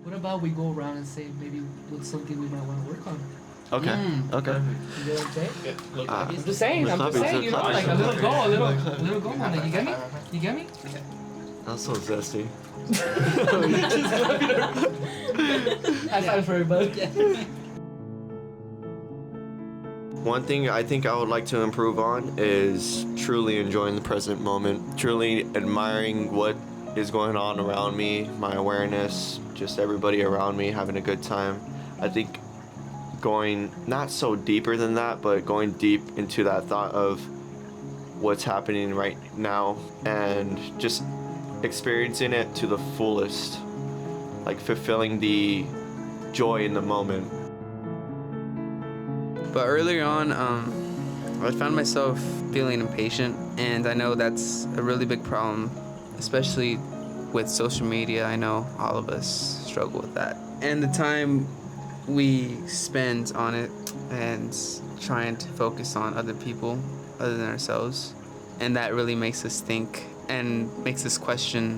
What about we go around and say maybe what's something we might want to work on? Okay. Okay. You get what I'm saying? Yeah, I'm just saying, you know, like a little goal, man. Like, you get me? You get me? That's so zesty. High five for everybody. One thing I think I would like to improve on is truly enjoying the present moment, truly admiring what is going on around me, my awareness, just everybody around me having a good time. I think going not so deeper than that, but going deep into that thought of what's happening right now and just experiencing it to the fullest, like fulfilling the joy in the moment. But earlier on, I found myself feeling impatient, and I know that's a really big problem, especially with social media. I know all of us struggle with that. And the time we spend on it and trying to focus on other people other than ourselves, and that really makes us think and makes us question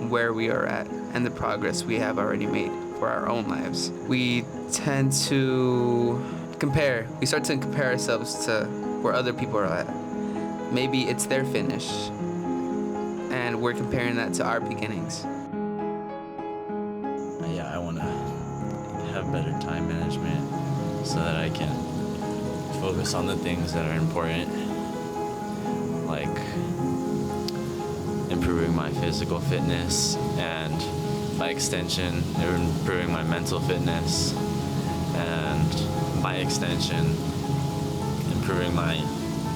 where we are at and the progress we have already made for our own lives. We tend to compare. We start to compare ourselves to where other people are at. Maybe it's their finish, and we're comparing that to our beginnings. Yeah, I want to have better time management so that I can focus on the things that are important, like improving my physical fitness and by extension improving my mental fitness, and by extension improving my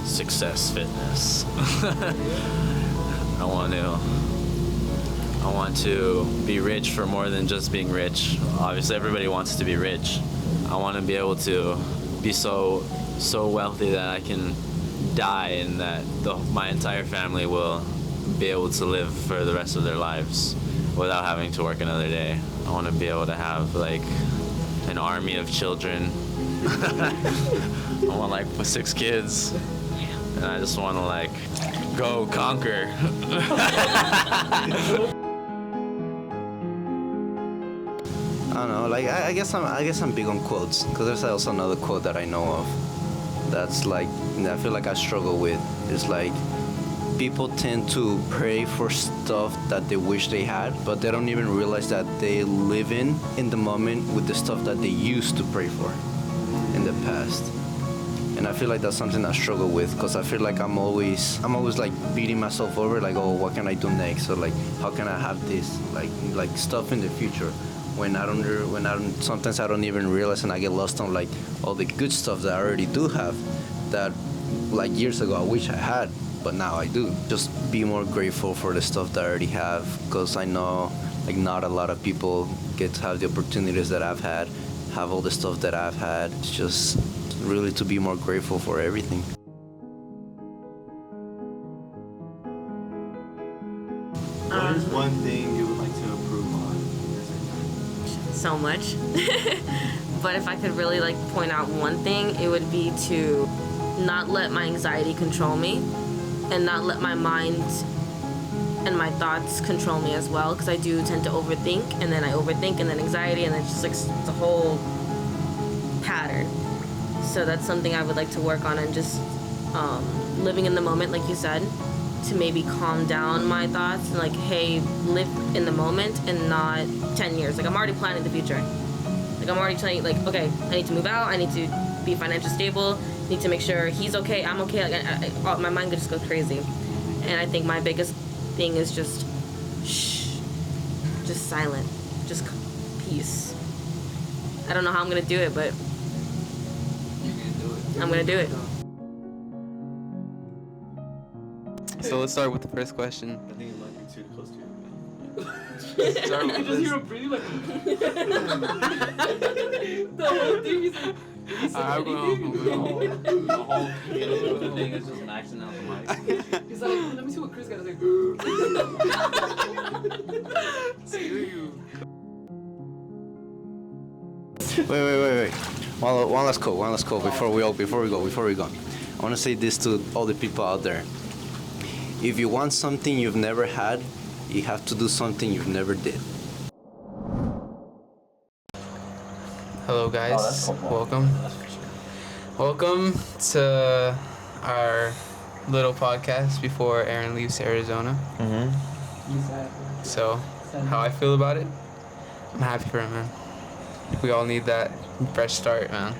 success fitness. I want to be rich for more than just being rich. Obviously everybody wants to be rich. I want to be able to be so wealthy that I can die and that my entire family will be able to live for the rest of their lives without having to work another day. I want to be able to have like an army of children. I want like 6 kids, and I just want to like go conquer. I don't know. Like I guess I'm big on quotes, because there's also another quote that I know of that's like I feel like I struggle with. It's like people tend to pray for stuff that they wish they had, but they don't even realize that they live in the moment with the stuff that they used to pray for in the past. And I feel like that's something I struggle with, because I feel like I'm always like beating myself over, like, oh, what can I do next, or like how can I have this like stuff in the future, when sometimes I don't even realize, and I get lost on like all the good stuff that I already do have that like years ago I wish I had, but now I do. Just be more grateful for the stuff that I already have, because I know like not a lot of people get to have the opportunities that I've had, have all the stuff that I've had. It's just really to be more grateful for everything. What is one thing you would like to improve on? So much. But if I could really like point out one thing, it would be to not let my anxiety control me, and not let my mind and my thoughts control me as well, because I do tend to overthink, and then I overthink, and then anxiety, and then it's just like it's a whole pattern. So that's something I would like to work on, and just living in the moment, like you said, to maybe calm down my thoughts and like, hey, live in the moment and not 10 years. Like I'm already planning the future. Like I'm already telling you, like, okay, I need to move out, I need to be financially stable, need to make sure he's okay, I'm okay. Like my mind just goes crazy. And I think my biggest thing is just shh, just silent, just peace. I don't know how I'm gonna do it, but I'm gonna do it. So let's start with the first question. I think it might be too close to you. Start with You just this. hear him breathing like the whole thing is like, I'm going The whole thing is just maxing out the mic. he's like, let me see what Chris got to say. Wait. One last quote before we go. I want to say this to all the people out there. If you want something you've never had, you have to do something you've never did. Hello, guys. Welcome. Welcome to our little podcast before Aaron leaves to Arizona. So, how I feel about it? I'm happy for him, man. We all need that fresh start, man.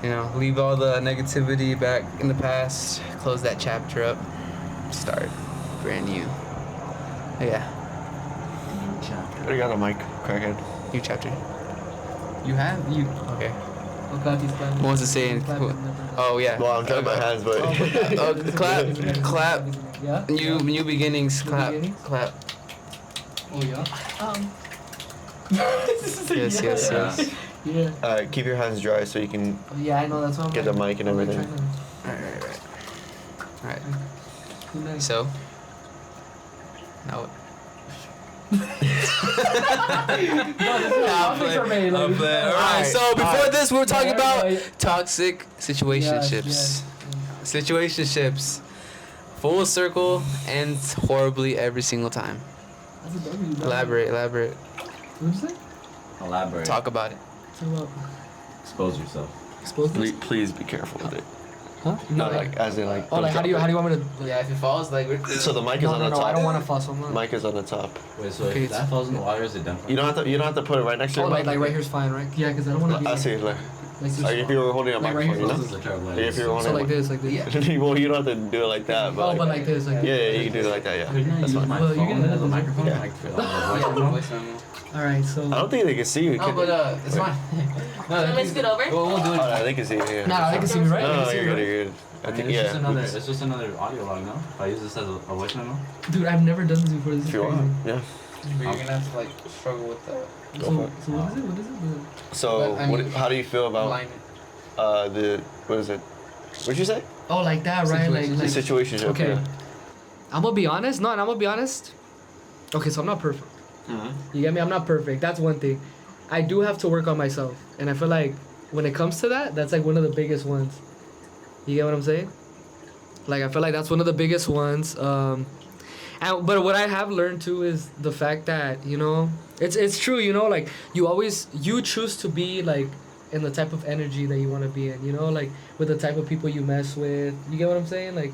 You know, leave all the negativity back in the past, close that chapter up, start brand new. Yeah, What do you got on mic, crackhead? new chapter. You have you. Okay. Who wants to say anything? Oh, yeah. Well, I'm trying my hands, but. Clap. Yeah. New beginnings. Clap. beginnings? Clap. Oh yeah. Yes. Yeah. Alright, keep your hands dry so you can. Yeah, I know. That's what I'm Get like, the mic and I'm like everything. Alright. Who next? So. Now what? Alright, so before this, we were talking about toxic situationships. Situationships. Full circle ends horribly every single time. That's a W. Elaborate. What did you say? Elaborate. Talk about it. Talk about Expose yourself. exposed. Please be careful with it. Huh? No, like, as in, like. Oh, like how do you want me to? Yeah, if it falls, like. So the mic is on the No, top. I don't want to fuss on that. Mic is on the top. Wait, so Okay, if that falls in the water, is it done for? You don't have to put it right next to Oh, your like mic. right here's fine, right? Yeah, because I don't want to be. I see. Like Like if you were holding a Like right microphone, here? you This know. is a terrible Like if you were So holding. like this, like this. Yeah. Well, you don't have to do it like that, but. Oh, but like this, like this. Yeah, you can do it like that. Yeah. That's fine. My Well, you phone can- as a microphone. Yeah. Like, for, voice memo. All right, so. I don't think they can see you. No, Can but they? it's fine. Can I scoot over? We'll do Oh, it. no, they can see you. Yeah. Nah, they can see me, right? They No, can no, see you're me, good. right? You're good. I I mean, think it's yeah. just another audio log, no? If I use this as a voice memo. Dude, I've never done this before. This is If you crazy. want, yeah. But you're gonna have to like struggle with the Go So, for it. so what is it? What is it? So, But, I mean, how do you feel about alignment. the what is it? What'd you say? Oh, like that, right? The Like. situation. Okay. Yeah. I'm gonna be honest. No, and I'm gonna be honest. Okay, so I'm not perfect. You get me? I'm not perfect. That's one thing. I do have to work on myself, and I feel like when it comes to that, that's like one of the biggest ones. You get what I'm saying? Like I feel like that's one of the biggest ones. But what I have learned too is the fact that it's true. Like you choose to be like in the type of energy that you want to be in. Like with the type of people you mess with. You get what I'm saying? Like.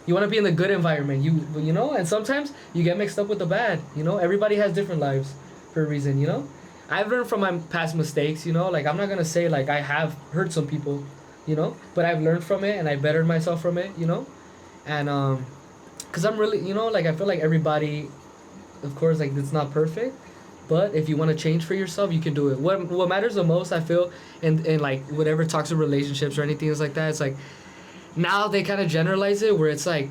You want to be in the good environment, and sometimes you get mixed up with the bad, Everybody has different lives for a reason, I've learned from my past mistakes, like I'm not going to say like I have hurt some people, but I've learned from it and I bettered myself from it, and because I'm really, like I feel like everybody, of course, like it's not perfect, but if you want to change for yourself, you can do it. What matters the most, I feel, in like whatever toxic relationships or anything is like that, it's like, now they kind of generalize it where it's like,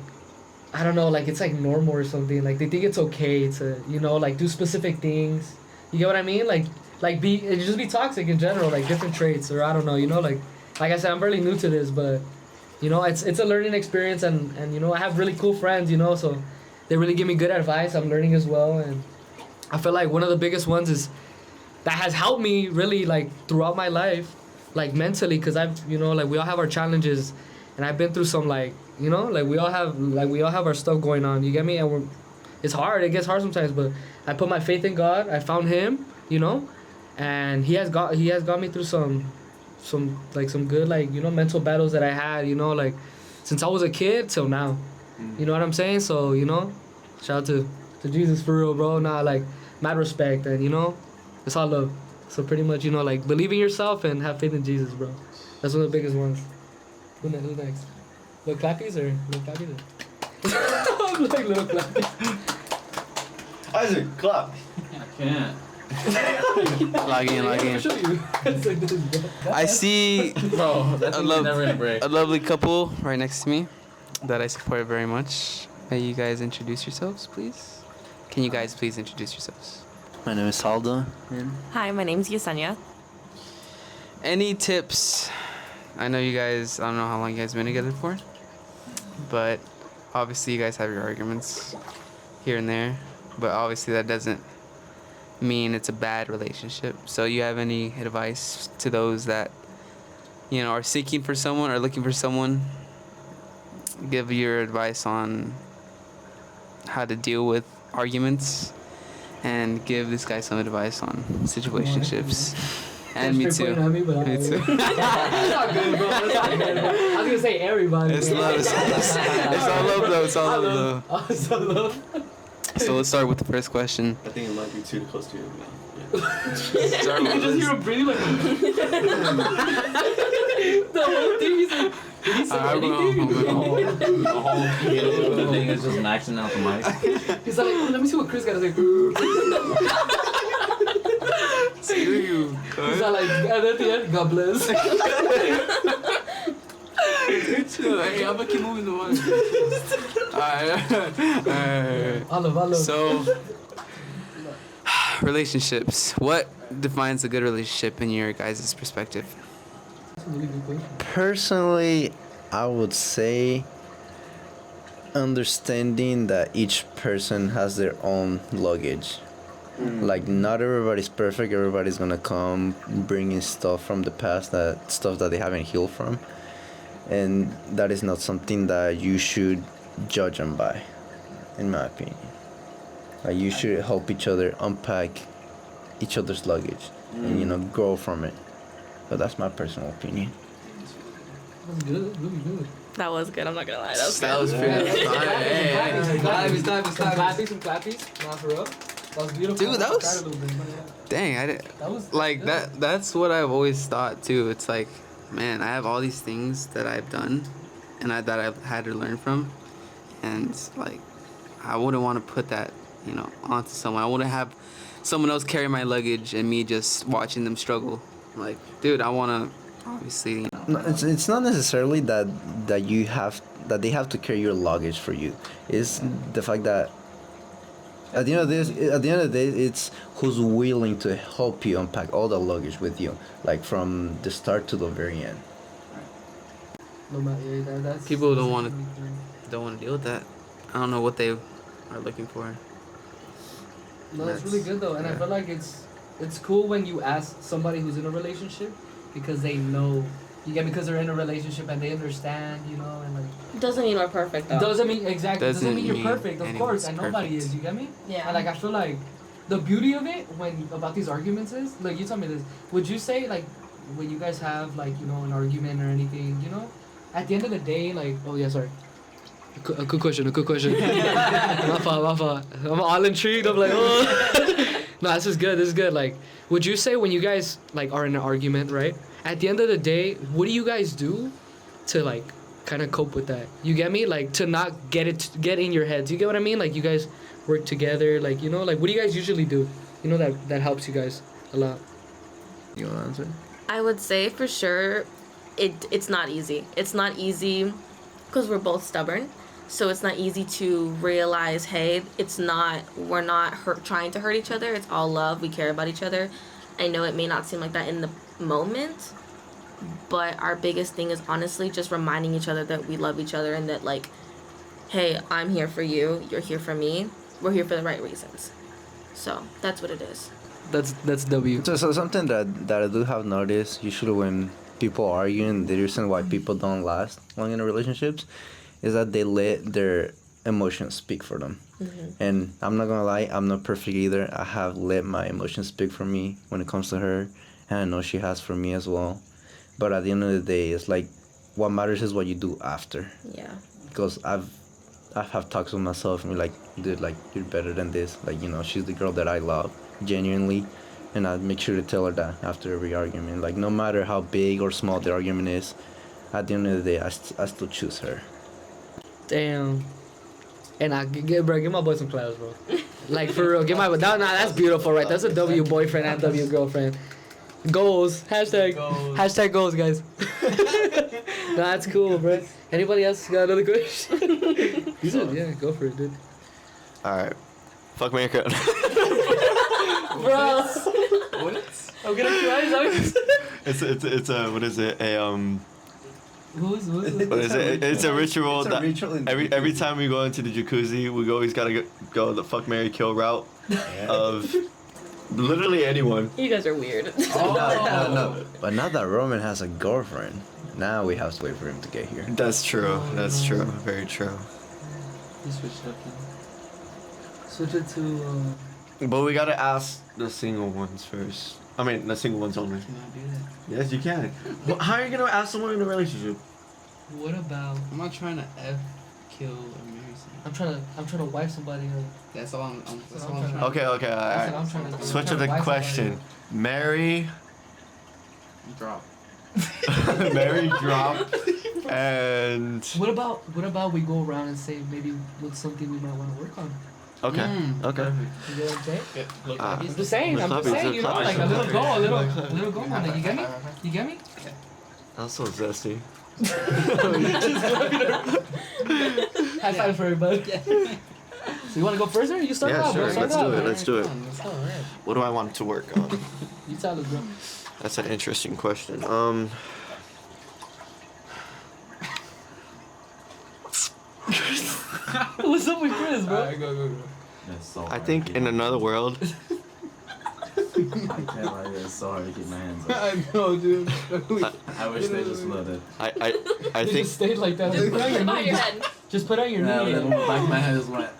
I don't know, like it's like normal or something. Like they think it's okay to, like do specific things. You get what I mean? Like just be toxic in general, like different traits or I don't know, like I said, I'm barely new to this, but it's a learning experience and I have really cool friends, so they really give me good advice. I'm learning as well, and I feel like one of the biggest ones is that has helped me really like throughout my life, like mentally, because I've like we all have our challenges. And I've been through some like like we all have our stuff going on. You get me? And it's hard. It gets hard sometimes. But I put my faith in God. I found Him. And He has got me through some good like mental battles that I had. Like since I was a kid till now. You know what I'm saying? So shout out to Jesus for real, bro. Nah, like mad respect and it's all love. So pretty much like believe in yourself and have faith in Jesus, bro. That's one of the biggest ones. Who's next? Little clappies or little clappies? I'm like little clappies. Isaac, clap. I can't. Log in. I'll show you. It's like this, bro. I see Bro, that thing's never gonna break. a lovely couple right next to me that I support very much. May you guys introduce yourselves, please? Can you guys please introduce yourselves? My name is Aldo. Hi, my name's Yesenia. Any tips? I know you guys, I don't know how long you guys been together for, but obviously you guys have your arguments here and there, but obviously that doesn't mean it's a bad relationship. So you have any advice to those that, are seeking for someone or looking for someone? Give your advice on how to deal with arguments and give this guy some advice on situationships. And me too. At me, but Me too. That's not good, bro. That's not good, bro. I was gonna say everybody. It's love. It's all love, though. It's all love, though. Oh, it's all love. So let's start with the first question. I think it might be too close to you. You just hear him breathing like. The whole thing is like. Did he say anything? The whole thing is just maxing out the mic. He's like, oh, let me see what Chris got to say. Screw you. He's like, and at the end, God bless. Hey, I'm gonna keep moving the one. Alright. Olive. So, relationships. What defines a good relationship in your guys' perspective? That's a really good question. Personally, I would say understanding that each person has their own luggage. Like, not everybody's perfect. Everybody's gonna come bringing stuff from the past, stuff that they haven't healed from, and that is not something that you should judge them by, in my opinion. Like, you should help each other unpack each other's luggage and grow from it. But that's my personal opinion. That's good. Really good. That was good. I'm not gonna lie. That was That good. was pretty. Some clappies. Not for real. That was beautiful. Dude, that was- I cried a little bit, but yeah. Dang, I didn't. That was Like good. that's what I've always thought too. It's like, man, I have all these things that I've done and that I've had to learn from, and like I wouldn't want to put that onto someone. I wouldn't have someone else carry my luggage and me just watching them struggle. Like, dude, I want to obviously No, it's not necessarily that they have to carry your luggage for you. It's the fact that at the end of the day, it's who's willing to help you unpack all the luggage with you, like from the start to the very end. No matter, yeah, that's People don't wanna- really good. don't want to deal with that. I don't know what they are looking for. No, that's really good though, and I feel like it's cool when you ask somebody who's in a relationship because they know because they're in a relationship and they understand, and like Doesn't mean we're perfect though. doesn't mean doesn't mean you're mean perfect, of course, anyone's and nobody perfect. is. You get me? Yeah. And like I feel like the beauty of it about these arguments is like you tell me this. Would you say like when you guys have like an argument or anything, at the end of the day, like A good question. My fault. I'm all intrigued. I'm like, oh. No, this is good. Like, would you say when you guys like are in an argument, right? At the end of the day, what do you guys do to like kind of cope with that? You get me? Like to not get in your heads. You get what I mean? Like you guys work together. Like like what do you guys usually do? That helps you guys a lot. You want to answer? I would say for sure, it's not easy. It's not easy because we're both stubborn. So it's not easy to realize, hey, we're not trying to hurt each other. It's all love. We care about each other. I know it may not seem like that in the moment, but our biggest thing is honestly just reminding each other that we love each other and that like, hey, I'm here for you. You're here for me. We're here for the right reasons. So that's what it is. That's W. So something that I do have noticed usually when people are arguing, the reason why people don't last long in relationships is that they let their emotions speak for them. Mm-hmm. And I'm not gonna lie, I'm not perfect either. I have let my emotions speak for me when it comes to her, and I know she has for me as well. But at the end of the day, it's like what matters is what you do after. Yeah. Because I've had talks with myself and be like, dude, like you're better than this. Like she's the girl that I love genuinely, and I make sure to tell her that after every argument. Like no matter how big or small the argument is, at the end of the day, I still choose her. Damn. And give my boy some flowers, bro. Like for real, that's beautiful, right? That's a W boyfriend and W girlfriend. Goals. Hashtag goals, guys. That's cool, bro. Anybody else got another question? Yeah, go for it, dude. All right. Fuck America. Bro. What? I'm gonna cry. It's a what is it? What is it? It's a ritual It's a that ritual in every time we go into the jacuzzi, we always gotta go the fuck, marry, kill route of literally anyone. You guys are weird. No. But now that Roman has a girlfriend, now we have to wait for him to get here. That's true. That's true. Very true. You switch it up. Switch it to. But we gotta ask the single ones first. I mean, the single ones only. Can I do that? Yes, you can. Well, how are you gonna ask someone in a relationship? What about? I'm not trying to kill, or marry someone. I'm trying to wife somebody. That's all I'm That's trying all I'm to Okay, That's what alright. I'm trying to do. Switch I'm to trying the wife question. Marry, drop. marry, drop, and somebody. What about we go around and say maybe what's something we might want to work on? okay, okay. You get what I'm saying? Ah. I'm just saying, you know, like a little go on it. You get me? You get me? That's so zesty. High five for everybody. So you want to go first, or you start Yeah, off? sure. Bro. Start Let's do off. it. Let's do it. Let's go. Alright. What do I want to work on? You tell us, bro. That's an interesting question. What's up with Chris, bro? Alright, go. It's so I hard think to in keep another world, I can't lie, it's so hard to keep my hands up. I know, dude. I wish they just floated. I They think just stayed like that. Just put on your Behind your knee. head. Just put on your Yeah, knee. but then the back of my head is wet.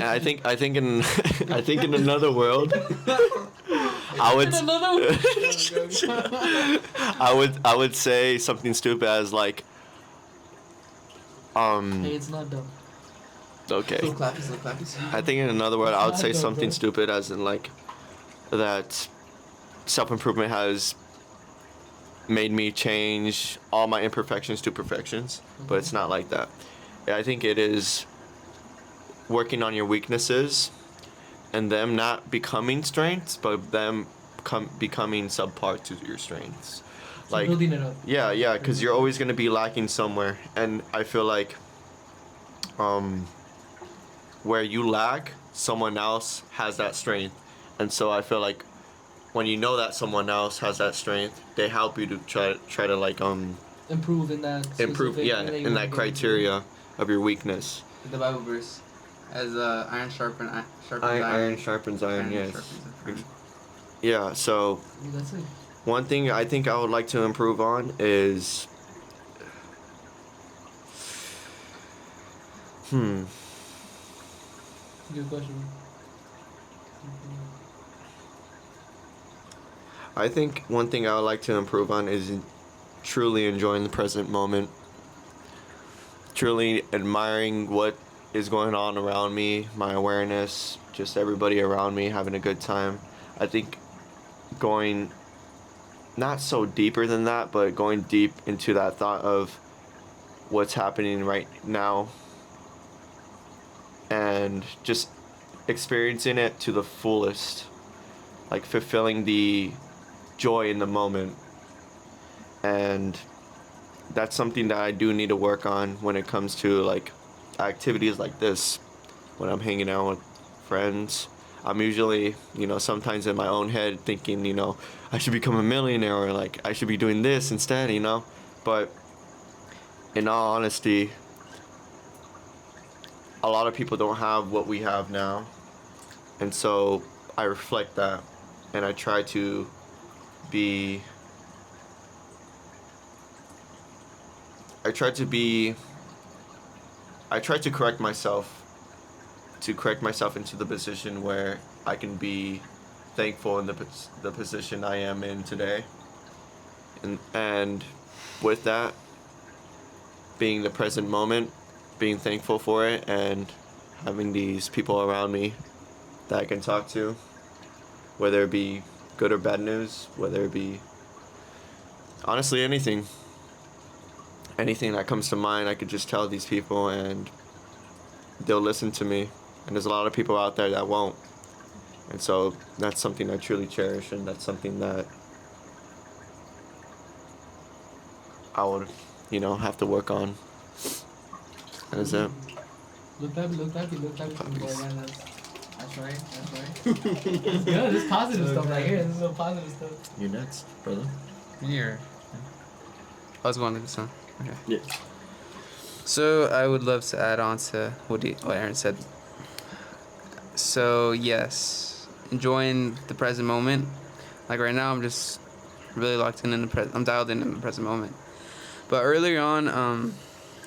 yeah, I think in I think in another world, I would I would say something stupid as like Hey, it's not dumb. okay. Little clappies. I think in another word, I would say Go, something bro. stupid as in like that self-improvement has made me change all my imperfections to perfections, but it's not like that. I think it is working on your weaknesses and them not becoming strengths, but them becoming subpar to your strengths. So Like building it up. yeah, because you're always going to be lacking somewhere, and I feel like where you lack, someone else has that strength, and so I feel like when you know that someone else has that strength, they help you to try to like Improve in that. improve specific yeah thing that you in wanna that get criteria of your weakness. The Bible verse, as iron sharpens Iron sharpens iron, yes. sharpens iron. Yeah, so into. That's it. one thing I think I would like to improve on is Good question. I think one thing I would like to improve on is truly enjoying the present moment. Truly admiring what is going on around me, my awareness, just everybody around me having a good time. I think going not so deeper than that, but going deep into that thought of what's happening right now and just experiencing it to the fullest, like fulfilling the joy in the moment. And that's something that I do need to work on when it comes to like activities like this. When I'm hanging out with friends, I'm usually, sometimes in my own head thinking, I should become a millionaire, or like I should be doing this instead, But in all honesty, a lot of people don't have what we have now. And so I reflect that, and I try to correct myself into the position where I can be thankful in the position I am in today. And with that, being the present moment, being thankful for it, and having these people around me that I can talk to, whether it be good or bad news, whether it be honestly anything that comes to mind, I could just tell these people and they'll listen to me. And there's a lot of people out there that won't. And so that's something I truly cherish, and that's something that I would, have to work on. That is it. Look back. Puppies. That's right. It's good. It's positive stuff right here. This is all positive stuff. You're next, brother. Here. I was going to this one. Okay. Yeah. So I would love to add on to what Aaron said. So yes, enjoying the present moment. Like right now, I'm just really locked in the present. I'm dialed in the present moment. But earlier on,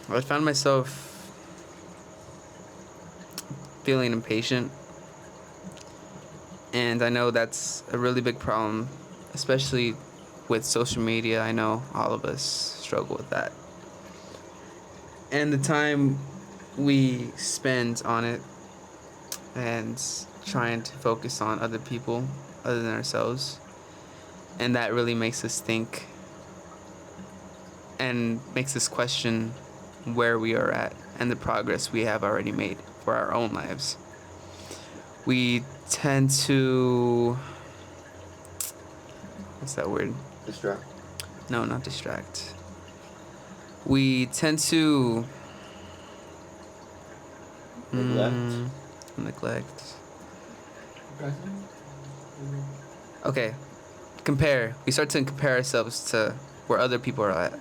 I found myself feeling impatient. And I know that's a really big problem, especially with social media. I know all of us struggle with that. And the time we spend on it and trying to focus on other people other than ourselves. And that really makes us think and makes us question where we are at and the progress we have already made for our own lives. We tend to... What's that word? Distract. No, not distract. We tend to... Neglect. Okay. Compare. We start to compare ourselves to where other people are at.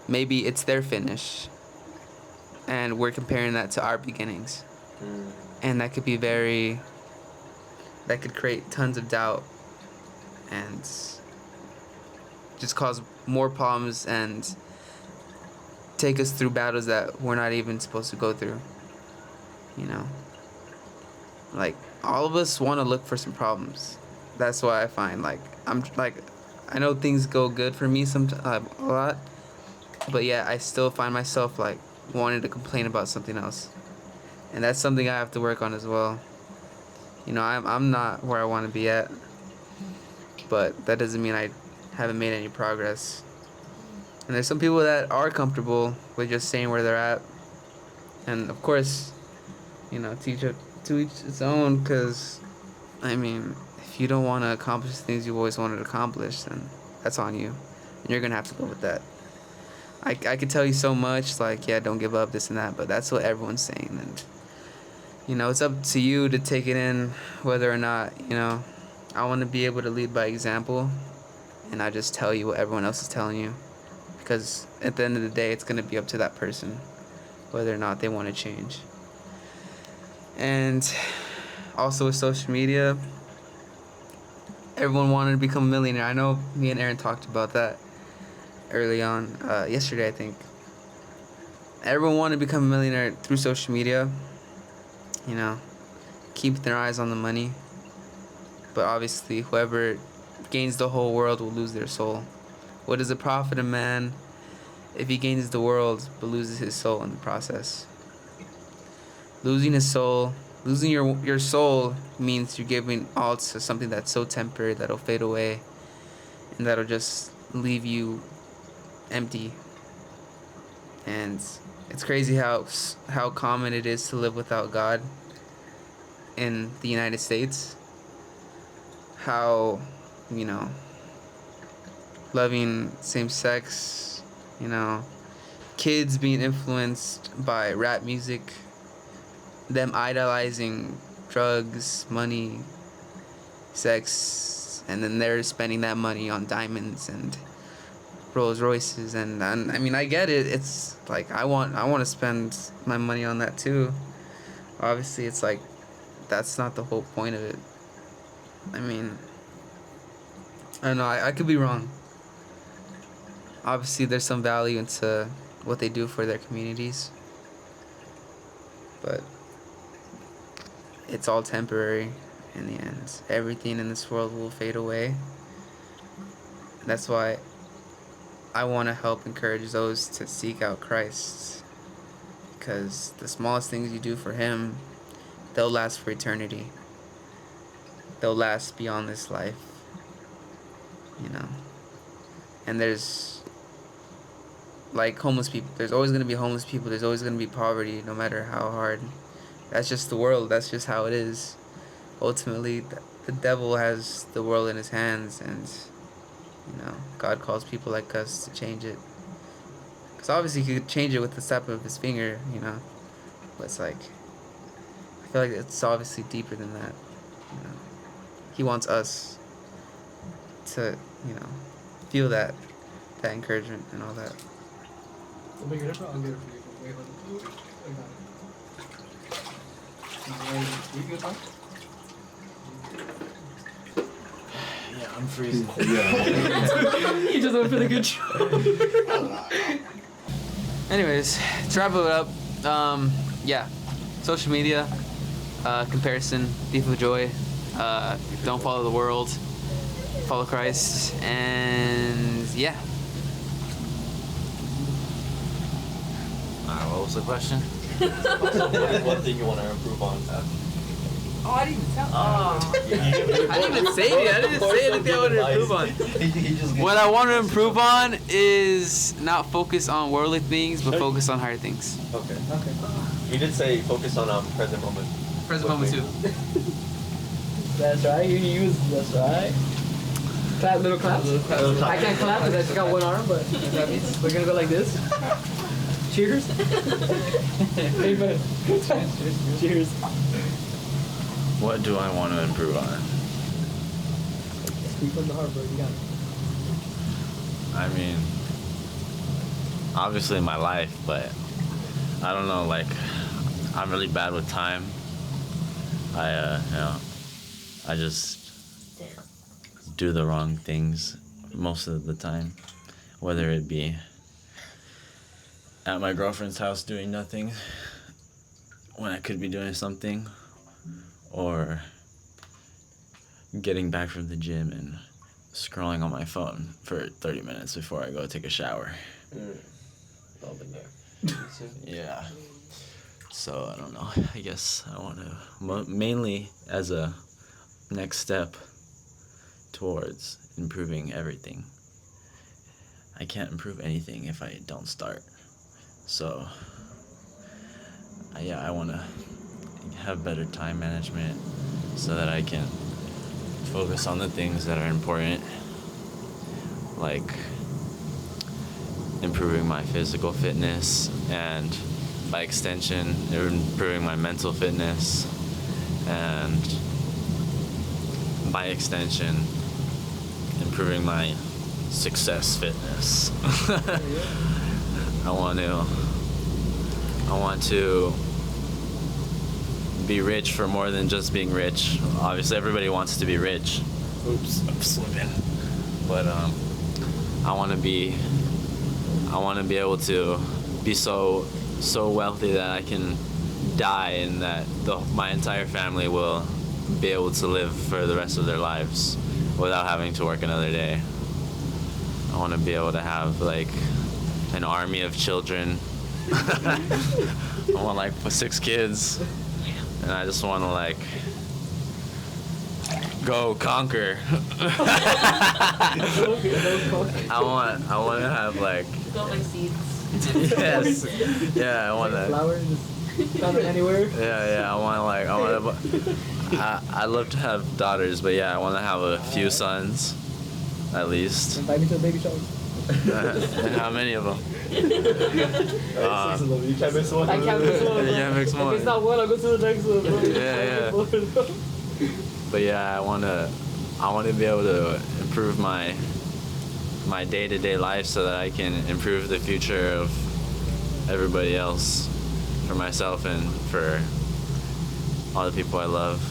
Maybe it's their finish, and we're comparing that to our beginnings. And that could be that could create tons of doubt and just cause more problems and take us through battles that we're not even supposed to go through. You know? Like, all of us want to look for some problems. That's why I find, I know things go good for me sometimes, a lot, but yeah, I still find myself, wanting to complain about something else. And that's something I have to work on as well. You know, I'm not where I want to be at, but that doesn't mean I haven't made any progress. And there's some people that are comfortable with just staying where they're at. And of course, you know, to each its own, because, I mean, if you don't want to accomplish things you always wanted to accomplish, then that's on you. And you're going to have to go with that. I could tell you so much, don't give up, this and that, but that's what everyone's saying. And, you know, it's up to you to take it in, whether or not, you know, I want to be able to lead by example, and I just tell you what everyone else is telling you. Because at the end of the day, it's going to be up to that person, whether or not they want to change. And also with social media, everyone wanted to become a millionaire. I know me and Aaron talked about that early on, yesterday, I think. Everyone wanted to become a millionaire through social media, you know, keep their eyes on the money. But obviously, whoever gains the whole world will lose their soul. What is the profit of man if he gains the world but loses his soul in the process? Losing your soul means you're giving all to something that's so temporary that'll fade away and that'll just leave you empty. And it's crazy how common it is to live without God in the United States. How, you know, loving same sex, you know, kids being influenced by rap music, them idolizing drugs, money, sex, and then they're spending that money on diamonds and Rolls Royces, and I mean, I get it. It's like I want to spend my money on that too. Obviously, it's like that's not the whole point of it. I mean, I don't know. I could be wrong. Obviously, there's some value into what they do for their communities, but it's all temporary in the end. Everything in this world will fade away. That's why I want to help encourage those to seek out Christ, because the smallest things you do for Him, they'll last for eternity. They'll last beyond this life, you know. And there's like homeless people. There's always going to be homeless people. There's always going to be poverty, no matter how hard. That's just the world. That's just how it is. Ultimately, the devil has the world in his hands, and you know, God calls people like us to change it. Because obviously He could change it with the snap of His finger, you know. But it's like, I feel like it's obviously deeper than that, you know. He wants us to, you know, feel that encouragement and all that. I'll get it for you. Wait, hold on. I got it. You good, Tom? Yeah, I'm freezing. You just went for the good show. Anyways, to wrap it up, yeah, social media, comparison, thief of joy. Don't follow the world, follow Christ, and yeah. What was the question? One thing you want to improve on? Oh, I didn't even tell. I didn't even say it. I didn't say anything I want to improve on. What I want to improve on is not focus on worldly things, but focus on higher things. Okay. You did say focus on present moment. Present moment too. That's right. You use that's right. Clap, little claps. I can't clap because I just got one arm, but that means we're gonna go like this. Cheers. Amen. Cheers. What do I want to improve on? Speak from the heart, bro. You got it. I mean, obviously my life, but I don't know, like, I'm really bad with time. I just do the wrong things most of the time, whether it be at my girlfriend's house doing nothing when I could be doing something, or getting back from the gym and scrolling on my phone for 30 minutes before I go take a shower. Yeah. So I don't know. I guess I want to mainly as a next step towards improving everything. I can't improve anything if I don't start. So I want to have better time management so that I can focus on the things that are important, like improving my physical fitness, and by extension improving my mental fitness, and by extension improving my success fitness. I want to be rich for more than just being rich. Obviously everybody wants to be rich. Oops, I'm slipping. But I want to be able to be so wealthy that I can die and that my entire family will be able to live for the rest of their lives without having to work another day. I want to be able to have like an army of children. I want like 6 kids, and I just want to like go conquer. I want to have like. Go like seeds. Yes. Yeah, I want to. Flower, just found it anywhere. Yeah. I'd love to have daughters, but yeah, I want to have a few sons, at least. Invite me to a baby shower. And how many of them? 6 of them. You can't miss one. I can't miss one. You can't mix one. If it's not one, I'll go to the next one. Bro. Yeah. But yeah, I want to be able to improve my day-to-day life so that I can improve the future of everybody else, for myself and for all the people I love.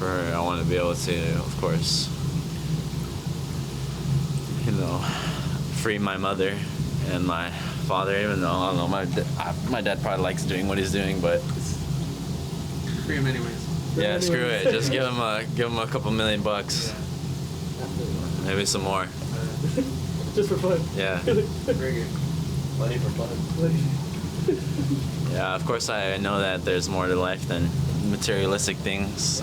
I want to be able to, of course, free my mother and my father, even though I don't know, my dad probably likes doing what he's doing, but Free him anyways. yeah, screw it. Just give him a couple $1 million, maybe some more. Just for fun. Yeah. Very good. Money for fun. Yeah, of course I know that there's more to life than materialistic things.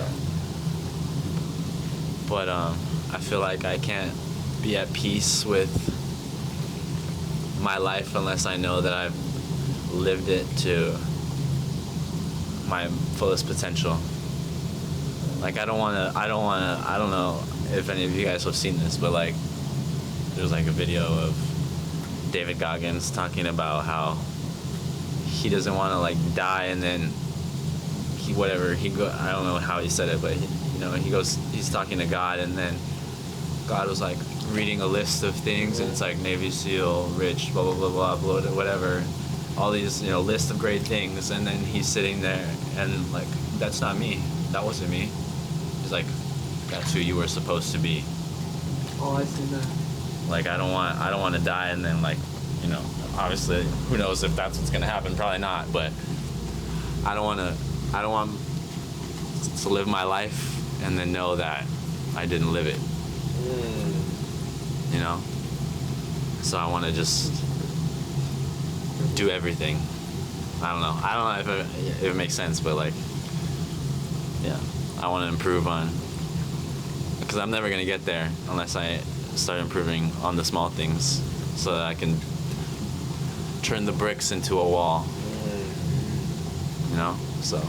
But I feel like I can't be at peace with my life unless I know that I've lived it to my fullest potential. Like I don't know if any of you guys have seen this, but like there's like a video of David Goggins talking about how he doesn't want to like die and then I don't know how he said it, but he's talking to God, and then God was like reading a list of things, and it's like Navy SEAL, rich, blah blah blah blah, whatever, all these list of great things, and then he's sitting there and like, that's not me, that wasn't me. He's like, that's who you were supposed to be. Oh, I see that. Like I don't want to die and then like, obviously who knows if that's what's gonna happen, probably not, but I don't want to live my life and then know that I didn't live it. You know? So I want to just do everything. I don't know if it makes sense, but like, yeah, I want to improve on, because I'm never going to get there unless I start improving on the small things so that I can turn the bricks into a wall. You know? So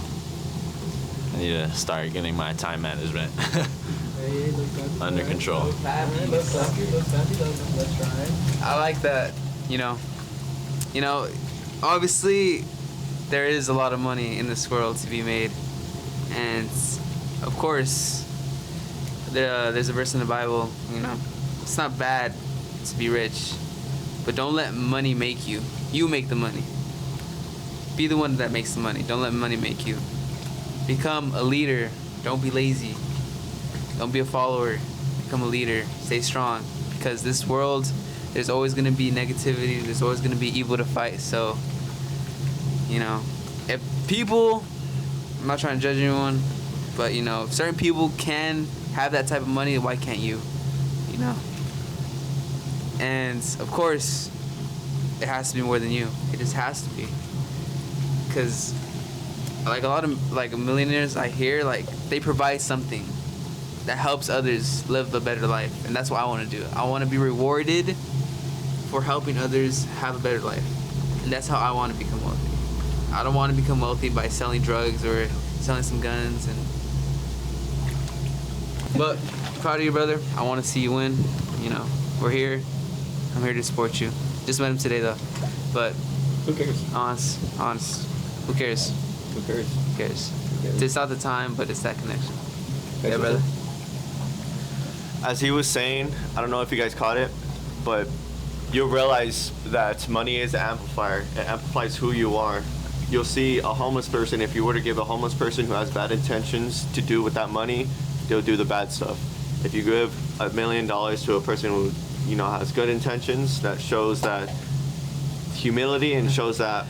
I need to start getting my time management under control. I like that. You know, obviously there is a lot of money in this world to be made, and of course there's a verse in the Bible, you know, it's not bad to be rich, but don't let money make you. You make the money. Be the one that makes the money. Don't let money make you. Become a leader. Don't be lazy. Don't be a follower. Become a leader. Stay strong, because this world, there's always going to be negativity. There's always going to be evil to fight. So, you know, if people, I'm not trying to judge anyone, but, you know, if certain people can have that type of money, why can't you? You know? And, of course, it has to be more than you. It just has to be. Because, like, a lot of, like, millionaires I hear, like, they provide something that helps others live a better life. And that's what I want to do. I want to be rewarded for helping others have a better life. And that's how I want to become wealthy. I don't want to become wealthy by selling drugs or selling some guns. But proud of you, brother. I want to see you win. You know, we're here. I'm here to support you. Just met him today, though. But who cares? Honest. Who cares? Who cares? Who cares? It's not the time, but it's that connection. Yeah, brother. As he was saying, I don't know if you guys caught it, but you'll realize that money is an amplifier. It amplifies who you are. You'll see a homeless person. If you were to give a homeless person who has bad intentions to do with that money, they'll do the bad stuff. If you give $1 million to a person who, you know, has good intentions, that shows that humility and shows that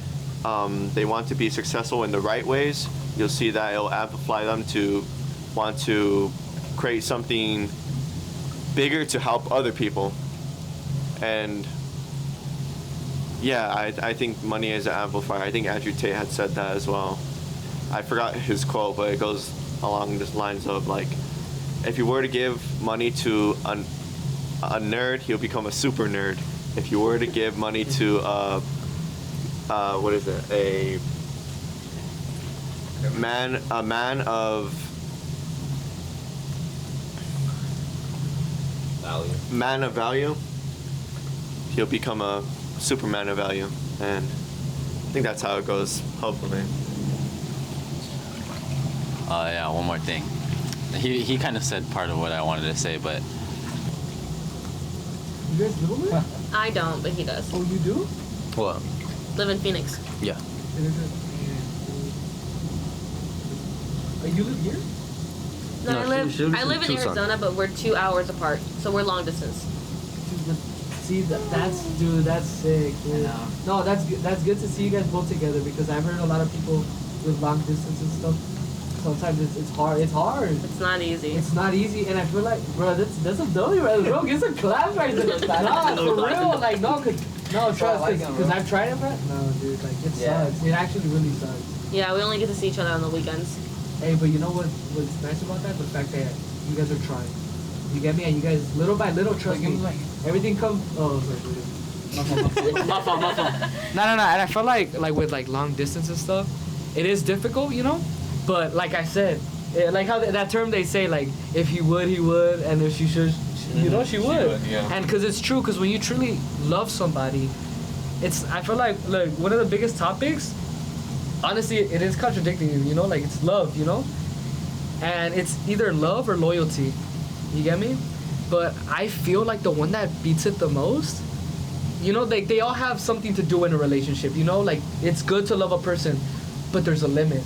they want to be successful in the right ways, you'll see that it'll amplify them to want to create something bigger to help other people. And yeah, I think money is an amplifier. I think Andrew Tate had said that as well. I forgot his quote, but it goes along the lines of, like, if you were to give money to a nerd, he'll become a super nerd. If you were to give money to a man of value, he'll become a superman of value. And I think that's how it goes, hopefully. Yeah, one more thing. He kind of said part of what I wanted to say, but You guys live over there? I don't, but he does. Oh, you do? What? Live in Phoenix. Yeah. You live here? No, No, I live. she lives I in live in Tucson. Arizona, but we're 2 hours apart, so we're long distance. See, that's sick, dude. No, that's good to see you guys both together, because I've heard a lot of people with long distance and stuff. Sometimes it's hard. It's hard. It's not easy. It's not easy, and I feel like, bro, that's a W, right? Bro, get some claps right there. No, for real, like, trust me, because I've tried it, bro. No, dude, like, it sucks. It actually really sucks. Yeah, we only get to see each other on the weekends. Hey, but you know what's nice about that? The fact that you guys are trying. You get me? And you guys, little by little, trust me, everything comes. Oh, sorry. My fault. No. And I feel like with like long distance and stuff, it is difficult, you know. But like I said, like how that term they say, like, if he would, and if she should, you know, she would. Yeah. And because it's true, because when you truly love somebody, I feel like one of the biggest topics, honestly, it is contradicting you, you know, like, it's love, you know, and it's either love or loyalty. You get me? But I feel like the one that beats it the most, you know, like, they all have something to do in a relationship, you know, like, it's good to love a person, but there's a limit.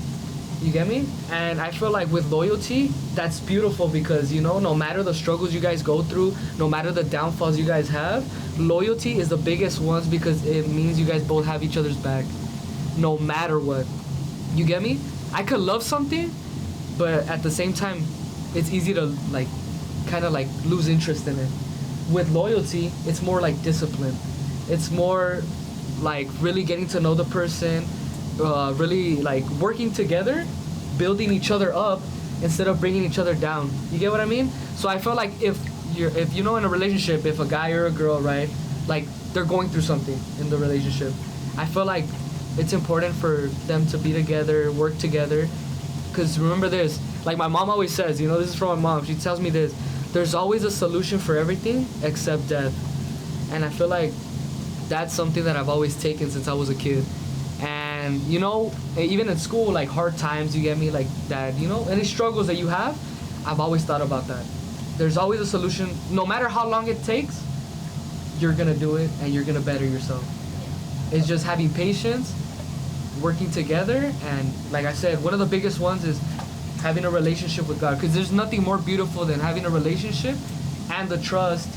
You get me? And I feel like with loyalty, that's beautiful, because, you know, no matter the struggles you guys go through, no matter the downfalls you guys have, loyalty is the biggest ones, because it means you guys both have each other's back, no matter what. You get me? I could love something, but at the same time, it's easy to like, kind of like lose interest in it. With loyalty, it's more like discipline. It's more like really getting to know the person, really like working together, building each other up instead of bringing each other down. You get what I mean? So I feel like if you know in a relationship, if a guy or a girl, right, like they're going through something in the relationship, I feel like it's important for them to be together, work together. Because remember this, like my mom always says, you know, this is from my mom. She tells me this: there's always a solution for everything except death. And I feel like that's something that I've always taken since I was a kid. And you know, even in school, like hard times, you get me, like that, you know, any struggles that you have, I've always thought about that. There's always a solution. No matter how long it takes, you're gonna do it and you're gonna better yourself. It's just having patience, working together, and like I said, one of the biggest ones is having a relationship with God, because there's nothing more beautiful than having a relationship and the trust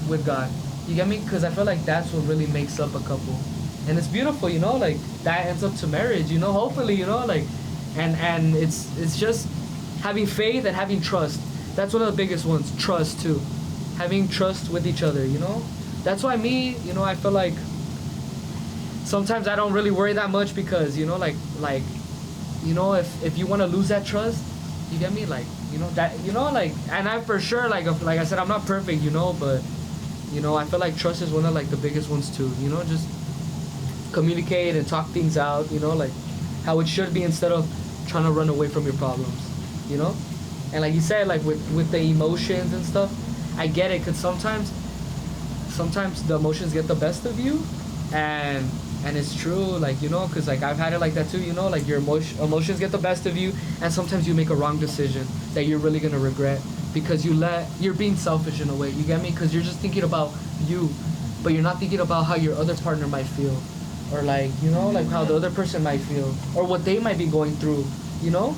with God. You get me? Because I feel like that's what really makes up a couple. And it's beautiful, you know, like that ends up to marriage, you know, hopefully, you know, like, and it's just having faith and having trust. That's one of the biggest ones, trust too. Having trust with each other, you know? That's why me, you know, I feel like sometimes I don't really worry that much, because, you know, like, you know, if you want to lose that trust, you get me? Like, you know, that, you know, like, and I'm for sure, like I said, I'm not perfect, you know, but, you know, I feel like trust is one of like the biggest ones too, you know, just communicate and talk things out, you know, like how it should be, instead of trying to run away from your problems, you know? And like you said, like with the emotions and stuff, I get it, because sometimes the emotions get the best of you, and it's true, like, you know, because like I've had it like that too, you know, like your emotions get the best of you, and sometimes you make a wrong decision that you're really gonna regret, because you're being selfish in a way, you get me? Because you're just thinking about you, but you're not thinking about how your other partner might feel, or like, you know, like how the other person might feel, or what they might be going through, you know?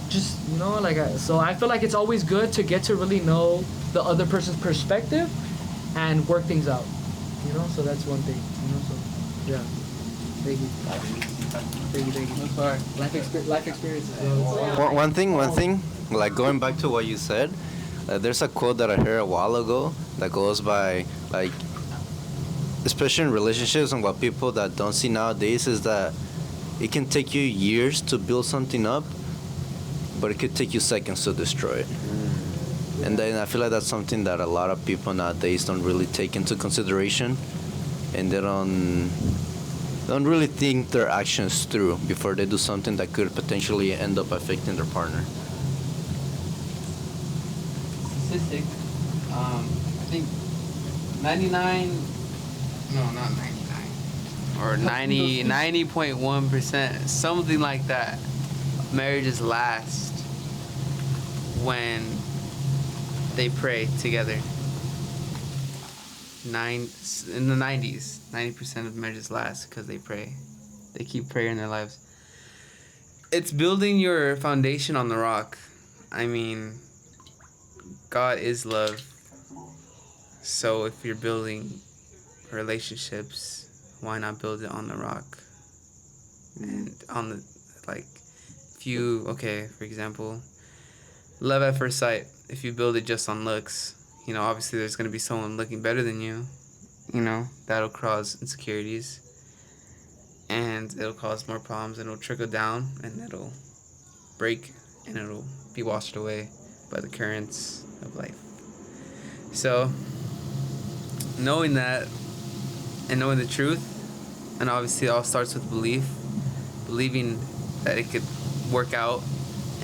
Just, you know, like, so I feel like it's always good to get to really know the other person's perspective and work things out, you know? So that's one thing, you know? So, yeah. Thank you. Thank you. Sorry. Life experiences. One thing, like going back to what you said, there's a quote that I heard a while ago that goes by, like, especially in relationships, and what people that don't see nowadays is that it can take you years to build something up, but it could take you seconds to destroy it. And then I feel like that's something that a lot of people nowadays don't really take into consideration, and they don't really think their actions through before they do something that could potentially end up affecting their partner. Statistic, I think 99, no, not 99, or 90.1%, something like that, marriages last when they pray together. In the 90s, 90% of marriages last because they pray. They keep prayer in their lives. It's building your foundation on the rock. I mean, God is love. So if you're building relationships, why not build it on the rock? And on the, like, for example, love at first sight, if you build it just on looks, you know, obviously there's going to be someone looking better than you, you know, that'll cause insecurities, and it'll cause more problems, and it'll trickle down, and it'll break, and it'll be washed away by the currents of life. So, knowing that, and knowing the truth, and obviously it all starts with believing that it could work out,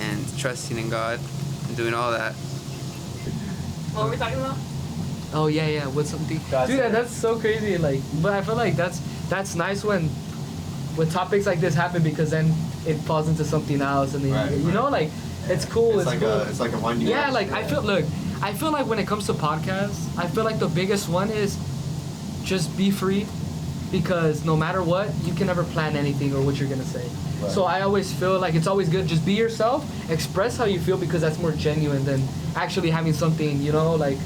and trusting in God, and doing all that. What were we talking about? Oh yeah, what's something? Dude, that's so crazy. Like, but I feel like that's nice when topics like this happen, because then it falls into something else, and then you know, like, it's cool. It's cool. It's like a winding. Yeah, like I feel like when it comes to podcasts, I feel like the biggest one is just be free, because no matter what, you can never plan anything or what you're gonna say. Right. So I always feel like it's always good, just be yourself, express how you feel, because that's more genuine than actually having something, you know, like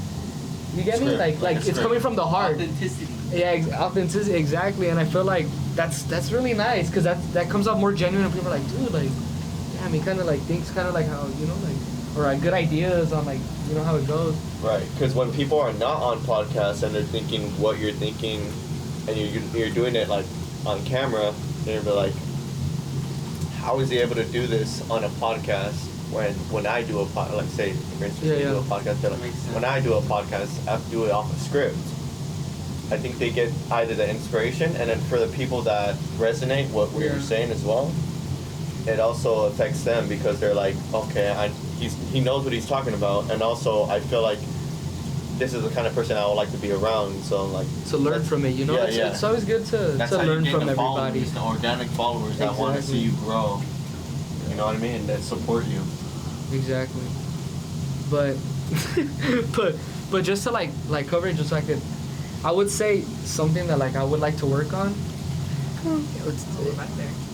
You get me? Like it's coming from the heart. Authenticity. Yeah, authenticity, exactly. And I feel like that's really nice because that comes out more genuine. And people are like, dude, like, damn, he kind of like thinks kind of like how, you know, like, or like good ideas on like, you know, how it goes. Right, because when people are not on podcasts and they're thinking what you're thinking, and you're doing it like on camera, they're like, how is he able to do this on a podcast? When I do a podcast, like say, for instance, you do a podcast, they're like, when I do a podcast, I have to do it off a script. I think they get either the inspiration, and then for the people that resonate what we were saying as well, it also affects them because they're like, okay, he knows what he's talking about, and also I feel like this is the kind of person I would like to be around. So like to learn from it, you know. It's always good to learn from everybody. The organic followers that want to see you grow. You know what I mean? That support you. Exactly. But but just to like cover it, just so I would say something that like I would like to work on.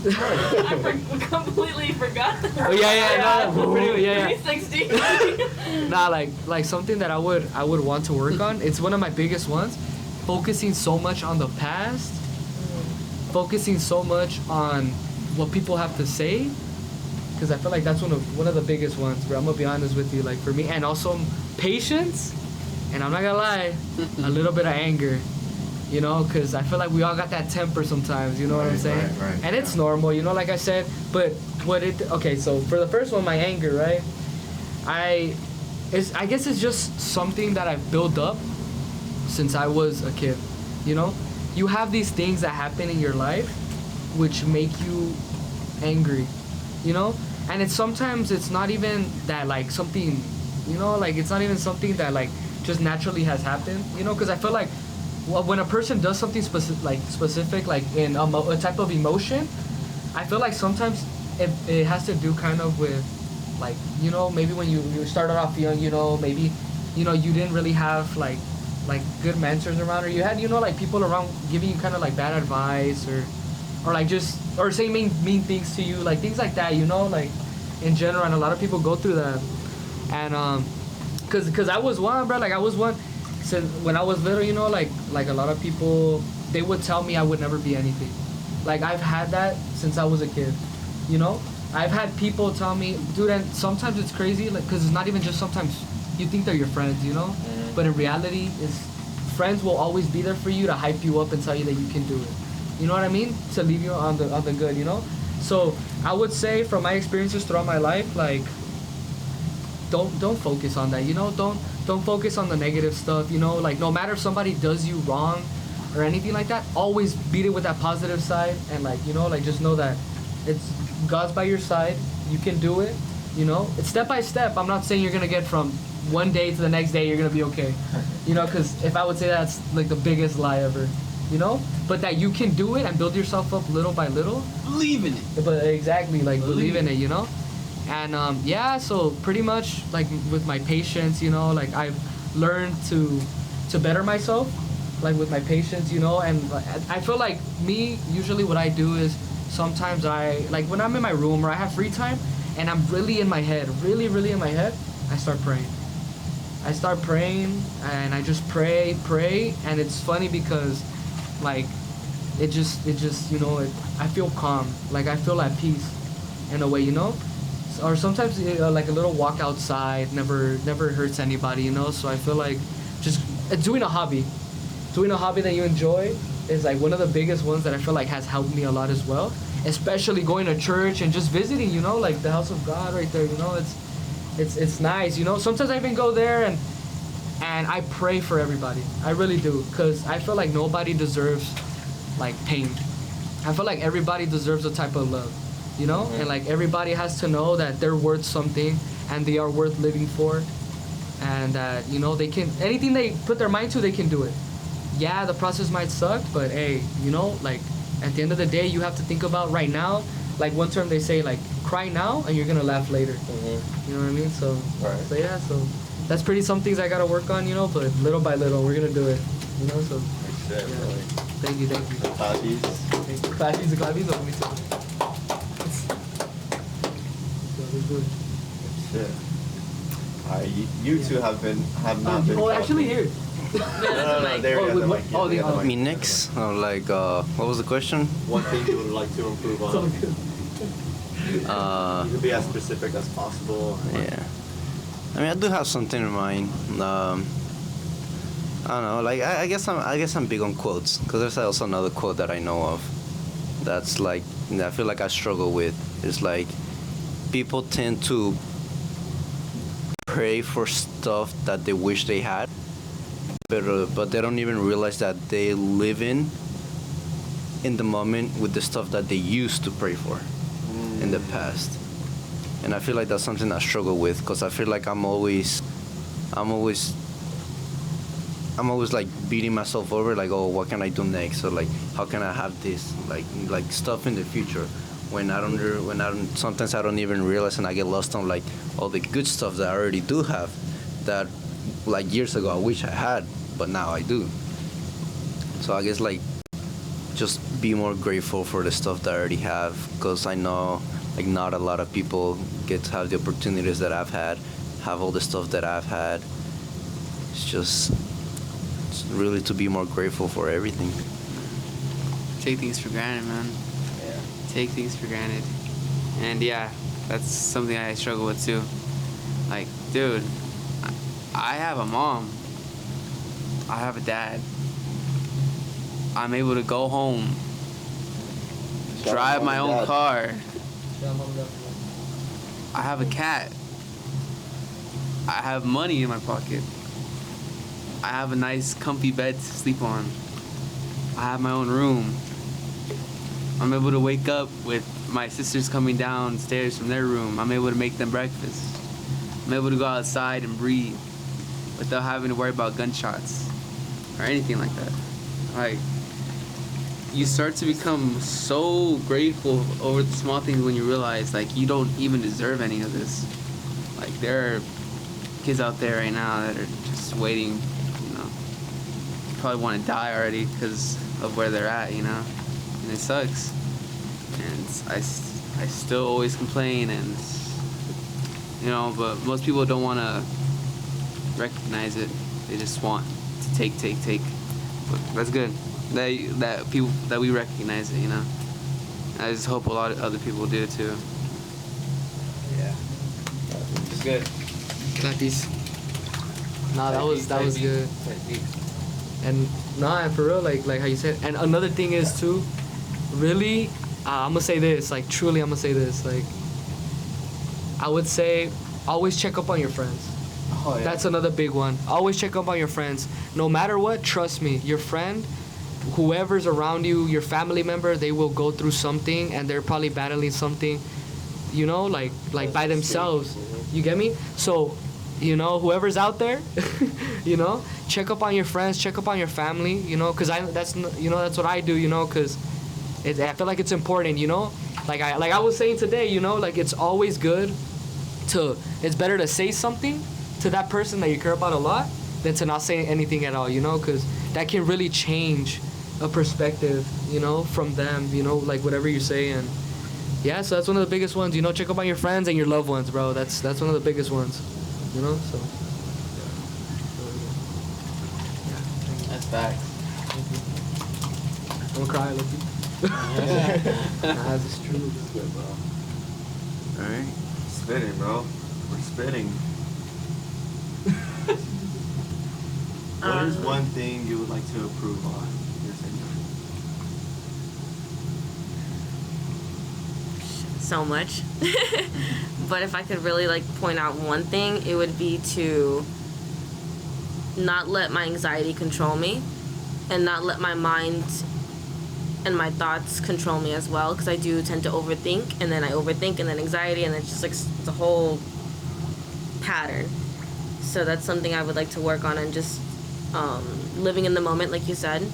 I completely forgot. Oh yeah, no, pretty, yeah. 360. Nah, like something that I would want to work on. It's one of my biggest ones. Focusing so much on the past, focusing so much on what people have to say, because I feel like that's one of the biggest ones. But I'm gonna be honest with you, like for me, and also patience, and I'm not gonna lie, a little bit of anger. You know, because I feel like we all got that temper sometimes, you know what I'm saying? Right, and it's normal, you know, like I said, but okay, so for the first one, my anger, right? I guess it's just something that I've built up since I was a kid, you know? You have these things that happen in your life which make you angry, you know? And sometimes it's not even that, like, something, you know, like, it's not even something that, like, just naturally has happened, you know? Because I feel like when a person does something specific, like in a type of emotion, I feel like sometimes it has to do kind of with, like, you know, maybe when you started off young, you know, maybe, you know, you didn't really have like good mentors around, or you had, you know, like people around giving you kind of like bad advice, or like just, or saying mean things to you, like things like that, you know, like in general. And a lot of people go through that. And cause I was one, bro, like I was one. So when I was little, you know, like a lot of people, they would tell me I would never be anything. Like I've had that since I was a kid, you know. I've had people tell me, dude, and sometimes it's crazy, like, cause it's not even just sometimes you think they're your friends, you know, but in reality, friends will always be there for you to hype you up and tell you that you can do it. You know what I mean? To leave you on the good, you know. So I would say from my experiences throughout my life, like, don't focus on that, you know. Don't focus on the negative stuff, you know. Like no matter if somebody does you wrong or anything like that, always beat it with that positive side, and like, you know, like just know that it's God's by your side. You can do it, you know. It's step by step. I'm not saying you're gonna get from one day to the next day you're gonna be okay, you know, because if I would say that's like the biggest lie ever, you know. But that you can do it and build yourself up little by little. Believe in it. But exactly, like believe in it, you know. And yeah, so pretty much like with my patience, you know, like I've learned to better myself, like with my patience, you know. And I feel like me, usually what I do is sometimes I, like when I'm in my room or I have free time and I'm really in my head, really in my head, I start praying. And I just pray, and it's funny because like it just you know, I feel calm, like I feel at peace in a way, you know. Or sometimes like a little walk outside never hurts anybody, you know. So I feel like just doing a hobby that you enjoy is like one of the biggest ones that I feel like has helped me a lot as well. Especially going to church and just visiting, you know, like the house of God right there, you know. It's nice, you know. Sometimes I even go there and I pray for everybody. I really do, because I feel like nobody deserves like pain. I feel like everybody deserves a type of love, you know. And like everybody has to know that they're worth something and they are worth living for, and that, you know, they can, anything they put their mind to, they can do it. Yeah, the process might suck, but hey, you know, like at the end of the day, you have to think about right now. Like one term they say, like, cry now and you're gonna laugh later. You know what I mean? So, right. So yeah, so that's pretty some things I gotta work on, you know, but little by little, we're gonna do it, you know. So That's it, really. Thank you. Classies. Classies, or me too. That's it. You two have not been. Oh, actually here. No, there you go. The mic. Me next, what was the question? One thing you would like to improve on. You can be as specific as possible. Yeah. I mean, I do have something in mind. I don't know. Like, I guess I'm big on quotes, because there's also another quote that I know of. That's like, I feel like I struggle with. It's like, people tend to pray for stuff that they wish they had, but they don't even realize that they live in the moment with the stuff that they used to pray for in the past. And I feel like that's something I struggle with, because I feel like I'm always like beating myself over, like, oh, what can I do next, or like, how can I have this, like stuff in the future, when sometimes I don't even realize, and I get lost on like all the good stuff that I already do have, that like years ago I wish I had, but now I do. So I guess like just be more grateful for the stuff that I already have, because I know like not a lot of people get to have the opportunities that I've had, have all the stuff that I've had. It's really to be more grateful for everything. Take things for granted, man. Yeah. Take things for granted. And yeah, that's something I struggle with too. Like, dude, I have a mom. I have a dad. I'm able to go home, drive my own car. I have a cat. I have money in my pocket. I have a nice comfy bed to sleep on. I have my own room. I'm able to wake up with my sisters coming downstairs from their room. I'm able to make them breakfast. I'm able to go outside and breathe without having to worry about gunshots or anything like that. Like, you start to become so grateful over the small things when you realize, like, you don't even deserve any of this. Like, there are kids out there right now that are just waiting, you know, probably want to die already because of where they're at, you know, and it sucks. And I still always complain, and, you know, but most people don't want to recognize it. They just want to take. But that's good. That people that we recognize it, you know. I just hope a lot of other people do too. Yeah, it's good. Got these. Nah, that was good. And and for real, like how you said. And another thing is too, really, I'm gonna say this, like truly, I'm gonna say this, like, I would say, always check up on your friends. Oh, yeah. That's another big one. Always check up on your friends. No matter what, trust me, your friend, whoever's around you, your family member, they will go through something, and they're probably battling something, you know, like by themselves. You get me? So, you know, whoever's out there, you know, check up on your friends, check up on your family, you know, because that's what I do, you know, because I feel like it's important, you know, like I was saying today, you know, like it's always good it's better to say something to that person that you care about a lot than to not say anything at all, you know, because that can really change a perspective, you know, from them, you know, like whatever you say. And yeah, so that's one of the biggest ones, you know, check up on your friends and your loved ones, bro. That's one of the biggest ones, you know, so. That's facts. Don't cry, Lucky. Nah, this is true. This is good, bro. Alright. Spitting, bro. We're spitting. What is one thing you would like to improve on? So much. But if I could really like point out one thing, it would be to not let my anxiety control me, and not let my mind and my thoughts control me as well, because I do tend to overthink, and then I overthink, and then anxiety, and it's just like it's a whole pattern. So that's something I would like to work on, and just living in the moment, like you said,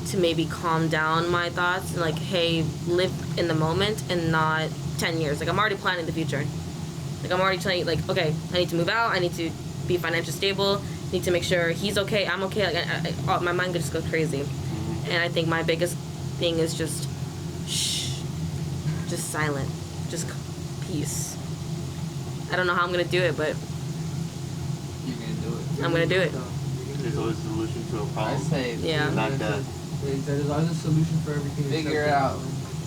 to maybe calm down my thoughts and like, hey, live in the moment and not 10 years. Like, I'm already planning the future. Like, I'm already telling you, like, okay, I need to move out, I need to be financially stable, need to make sure he's okay, I'm okay. Like, my mind could just go crazy. And I think my biggest thing is just silent, just peace. I don't know how I'm gonna do it, but I'm gonna do it. There's always a solution to a I problem. say Yeah. Not death. There's always a solution for everything. figure it out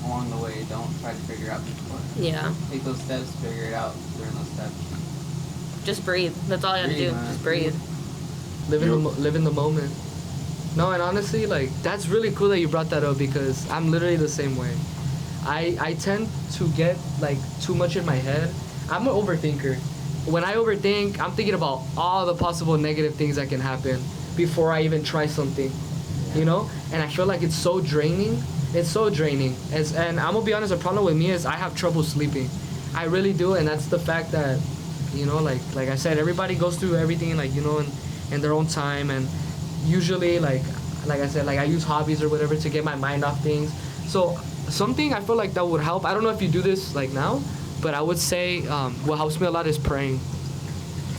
along the way. Don't try to figure it out before. Yeah. Take those steps, figure it out during those steps. Just breathe. That's all I gotta Breathe, do. man. Just breathe. Live in the moment. No, and honestly, like, that's really cool that you brought that up because I'm literally the same way. I tend to get, like, too much in my head. I'm an overthinker. When I overthink, I'm thinking about all the possible negative things that can happen before I even try something, you know? And I feel like it's so draining. It's so draining. And I'm gonna be honest, the problem with me is I have trouble sleeping. I really do, and that's the fact that, you know, like I said, everybody goes through everything, like, you know, in their own time, and usually, like I said, like, I use hobbies or whatever to get my mind off things. So something I feel like that would help. I don't know if you do this like now, but I would say what helps me a lot is praying.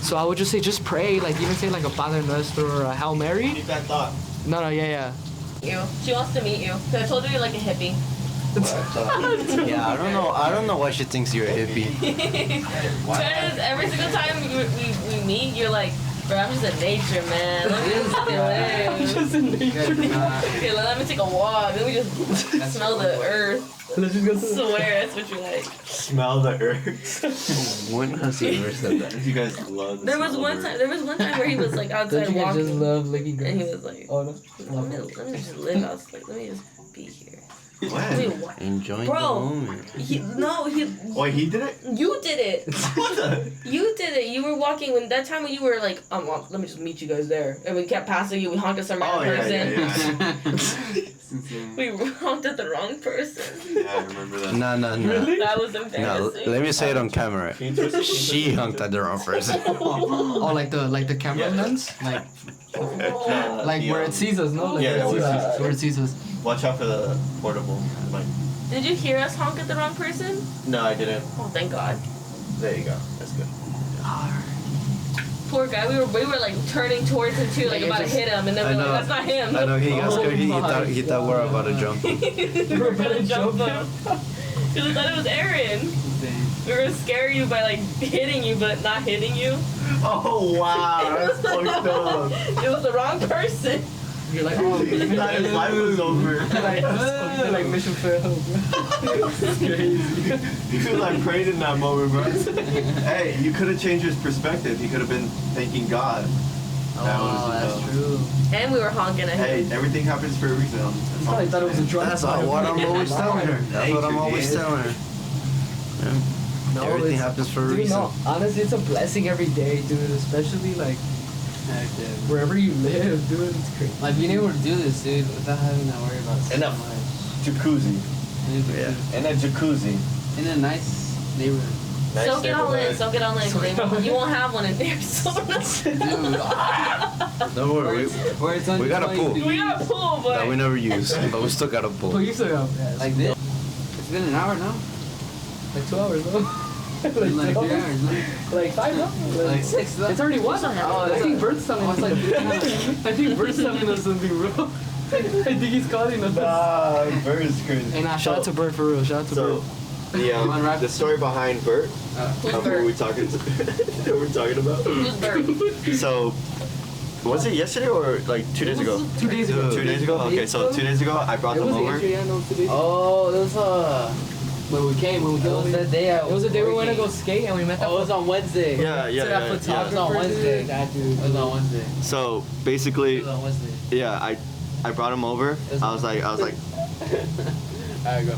So I would just say, just pray, like even say like a Padre Nuestro or a Hail Mary. Keep that thought. No, yeah. You. She wants to meet you. Cause I told her you're like a hippie. Yeah, I don't know why she thinks you're a hippie. Because every single time we meet, you're like, bro, I'm just in nature, man. Let me just live. I'm just in nature. Okay, let me take a walk. Let me just smell the earth. Let's just go I swear, that's what you like. Smell the earth. When has he ever said that? You guys love the There was smell one of time. earth. There was one time where he was like Don't outside you guys just walking, love licking girls? and he was like, Oh no. let me just live outside. Let me just be here. Let me When? walk. Enjoying Bro. the moment. Wait, he did it? You did it. What the? You did it. You were walking when that time when you were like, well, let me just meet you guys there, and we kept passing you. We honked at some random person. We honked at the wrong person. Yeah, I remember that. No. That was No, embarrassing. let me say it on camera. Can you twist it? She honked at the wrong person. Oh, like the camera lens, like where it sees us, no? Like Yeah, where it sees us. Watch out for the portable mic. Did you hear us honk at the wrong person? No, I didn't. Oh, thank God. There you go. That's good. Poor guy. We were like turning towards him too, like Yeah, about to just- hit him, and then I we're like, know. that's not him. I know he got scared. He Oh thought we were about to jump. We were gonna jump him. Because we thought it was Aaron. We were gonna scare you by like hitting you, but not hitting you. Oh wow, that's fucked up. It was the wrong person. You're like, oh, He thought his life was over. like mission failed. It's crazy. He was like praying in that moment, bro. Hey, you could have changed his perspective. He could have been thanking God. That's true. And we were honking at Hey, him. everything happens for a reason. He probably thought it was a drug. That's what I'm always telling her. That's what I'm always telling her. Yeah. No, Everything it's- happens for a Dude, reason. no, honestly, it's a blessing every day, dude. Especially like wherever you live, dude. It's crazy. Like being able to do this, dude, without having to worry about so And a much. jacuzzi. Yeah. And a jacuzzi. In a nice neighborhood. Nice Soak it all in. neighborhood. Soak it all in. You won't have one in there. So Dude, Don't worry, where it's we got a pool. we got a pool, but that we never use, but we still got a Oh, pool. you still got like this. It's been an hour now. like 2 hours, though. Like 3 hours, no? Like 5, no? Like 6. It's already 1. I think Bert's telling us. I think Bert's telling us something, bro. I think he's calling us. Nah, Bert is crazy. Hey, nah, shout out to Bert for real. Shout out to So, Bert. the story behind Bert. who's Who Bert? we talking to? Who we're talking about? Who's Bert? So, was it yesterday or like 2 days ago? 2 days ago. 2 days ago? Okay, so 2 days ago I brought It them was over. Adrian, no, 2 days ago. Oh, it was When we came, when we It was the day I It was the day we went to go skate and we met that. Oh, it was on Wednesday. Yeah, to that It was on Wednesday. That dude. It was on Wednesday. So It basically, was on Wednesday. yeah, I brought him over. I was like, Alright, go.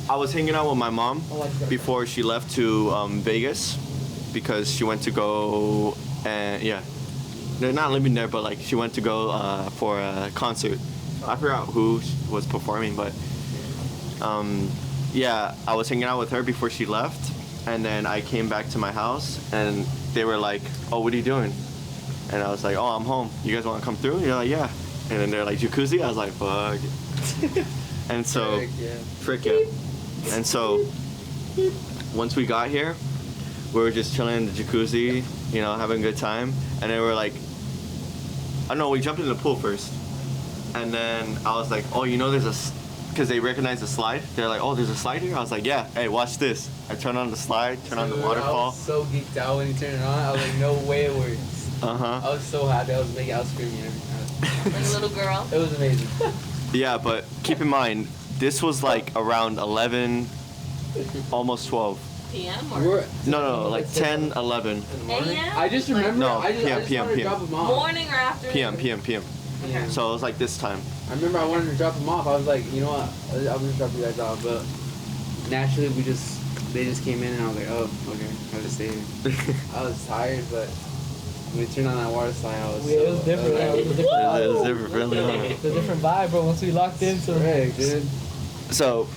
I was hanging out with my mom Oh, I just gotta- before she left to Vegas because she went to go and yeah, they're not living there, but like she went to go for a concert. I forgot who was performing, but yeah, I was hanging out with her before she left, and then I came back to my house and they were like, "Oh, what are you doing?" And I was like, "Oh, I'm home. You guys want to come through?" And you're like, "Yeah." And then they're like, "Jacuzzi?" I was like, "Fuck." And so, frick yeah. And so, once we got here, we were just chilling in the jacuzzi, you know, having a good time. And then we were like, I don't know, we jumped in the pool first. And then I was like, oh, you know, there's a because they recognized the slide. They're like, oh, there's a slide here? I was like, yeah, hey, watch this. I turn on the slide, turn on the waterfall. I was so geeked out when you turned it on. I was like, no way it works. Uh-huh. I was so happy. I was screaming every time. Like a little girl. It was amazing. Yeah, but keep in mind, this was like around 11, almost 12. PM or No, like 10, 11. AM? I just remember. No, I just PM. wanted to drop him off. Morning or afternoon? PM. Okay. So it was like this time. I remember I wanted to drop him off. I was like, you know what? I'm gonna drop you guys off, but naturally they just came in and I was like, oh, okay, I'll just stay here. I was tired, but when we turned on that water slide, I was. It was different. It was different. It was different, really. It's a different vibe, bro. Once we locked into it, dude. So,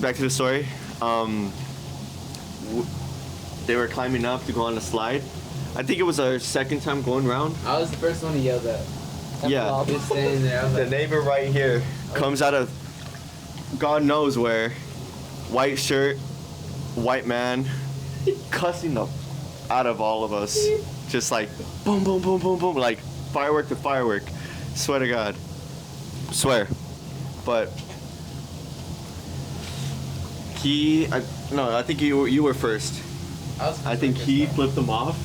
back to the story. They were climbing up to go on the slide. I think it was our second time going around. I was the first one to yell that. Yeah. I was just standing there. I was The like, neighbor right here comes out of God knows where, white shirt, white man, cussing the out of all of us. Just like boom, boom, boom, boom, boom, like firework to firework. Swear to God. Swear. But I think you were first. I think he flipped them off.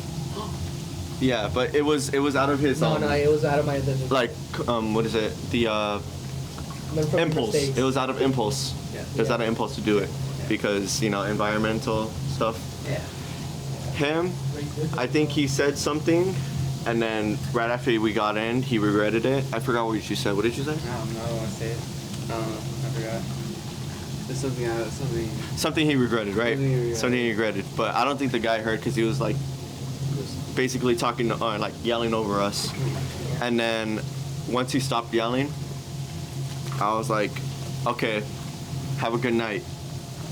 Yeah, but it was out of his no, it was out of my intention. like what is it? The impulse. Mistakes. It was out of impulse. Yeah. It was out of impulse to do it because environmental stuff. yeah. Him, I think he said something, and then right after we got in, he regretted it. I forgot what you said. What did you say? I don't know. I want to say it. I don't know. I forgot. There's something. Something he regretted, right? Something he regretted. But I don't think the guy heard because he was like basically talking, like yelling over us. And then once he stopped yelling, I was like, okay, have a good night.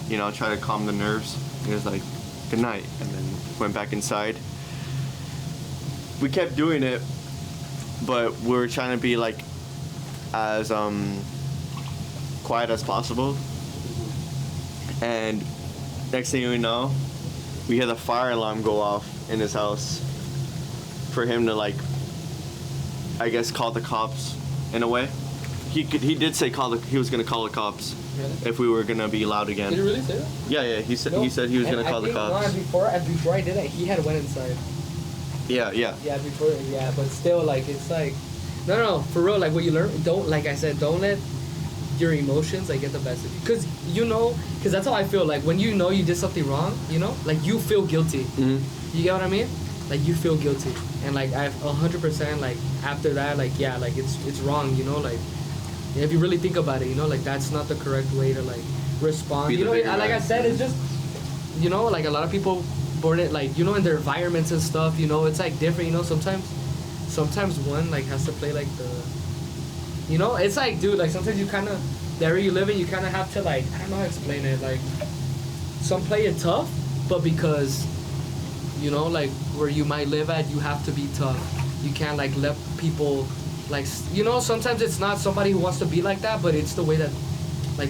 Try to calm the nerves. He was like, good night. And then went back inside. We kept doing it, but we were trying to be like as quiet as possible. And next thing we know, we hear the fire alarm go off in his house for him to I guess call the cops in a way. He did say he was gonna call the cops if we were gonna be loud again. Did he really say that? Yeah. He said he was gonna call the cops. Before I did that, he had went inside. Yeah. Yeah, but still, it's like, no, for real, what you learn, don't let your emotions get the best of you, because that's how I feel. When you did something wrong, you feel guilty. Mm-hmm. You get what I mean? You feel guilty, and I've 100% after that, it's wrong. If you really think about it, that's not the correct way to respond. I said, it's just a lot of people born it in their environments and stuff. It's different. Sometimes one has to play the. It's dude, sometimes you kind of, the area you live in, you kind of have to, I don't know how to explain it, some play it tough, but because, where you might live at, you have to be tough. You can't, let people, sometimes it's not somebody who wants to be like that, but it's the way that,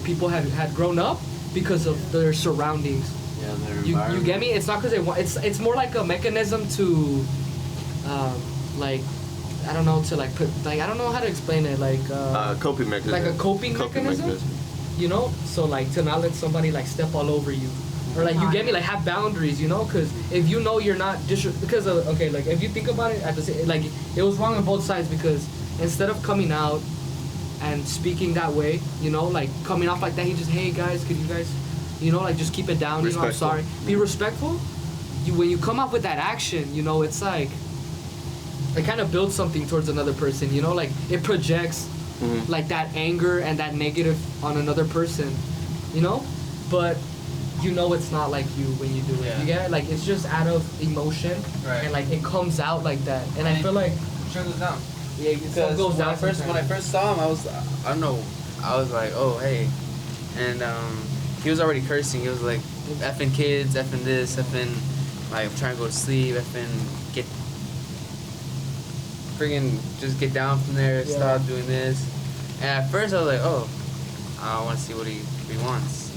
people had grown up because of their surroundings. Yeah, their environment. You get me? It's not because they want, it's more like a mechanism to, I don't know, to put, I don't know how to explain it, coping mechanism. Like a coping mechanism. So to not let somebody step all over you, or you get me, have boundaries, because if you're not because if you think about it, at the same, it was wrong on both sides, because instead of coming out and speaking that way, coming off like that, he just, hey guys, could you guys, just keep it down, I'm sorry, be respectful. When you come up with that action, it's it kind of builds something towards another person, it projects that anger and that negative on another person, but it's not like you when you do it. You get it? It's just out of emotion, right. And it comes out like that, and I feel like sure goes down. Yeah, because goes down when I first saw him, I was like, oh hey, and he was already cursing. He was like, effing kids, effing this, effing I'm trying to go to sleep, effing get. Friggin' just get down from there, stop doing this. And at first I was like, oh, I want to see what he wants,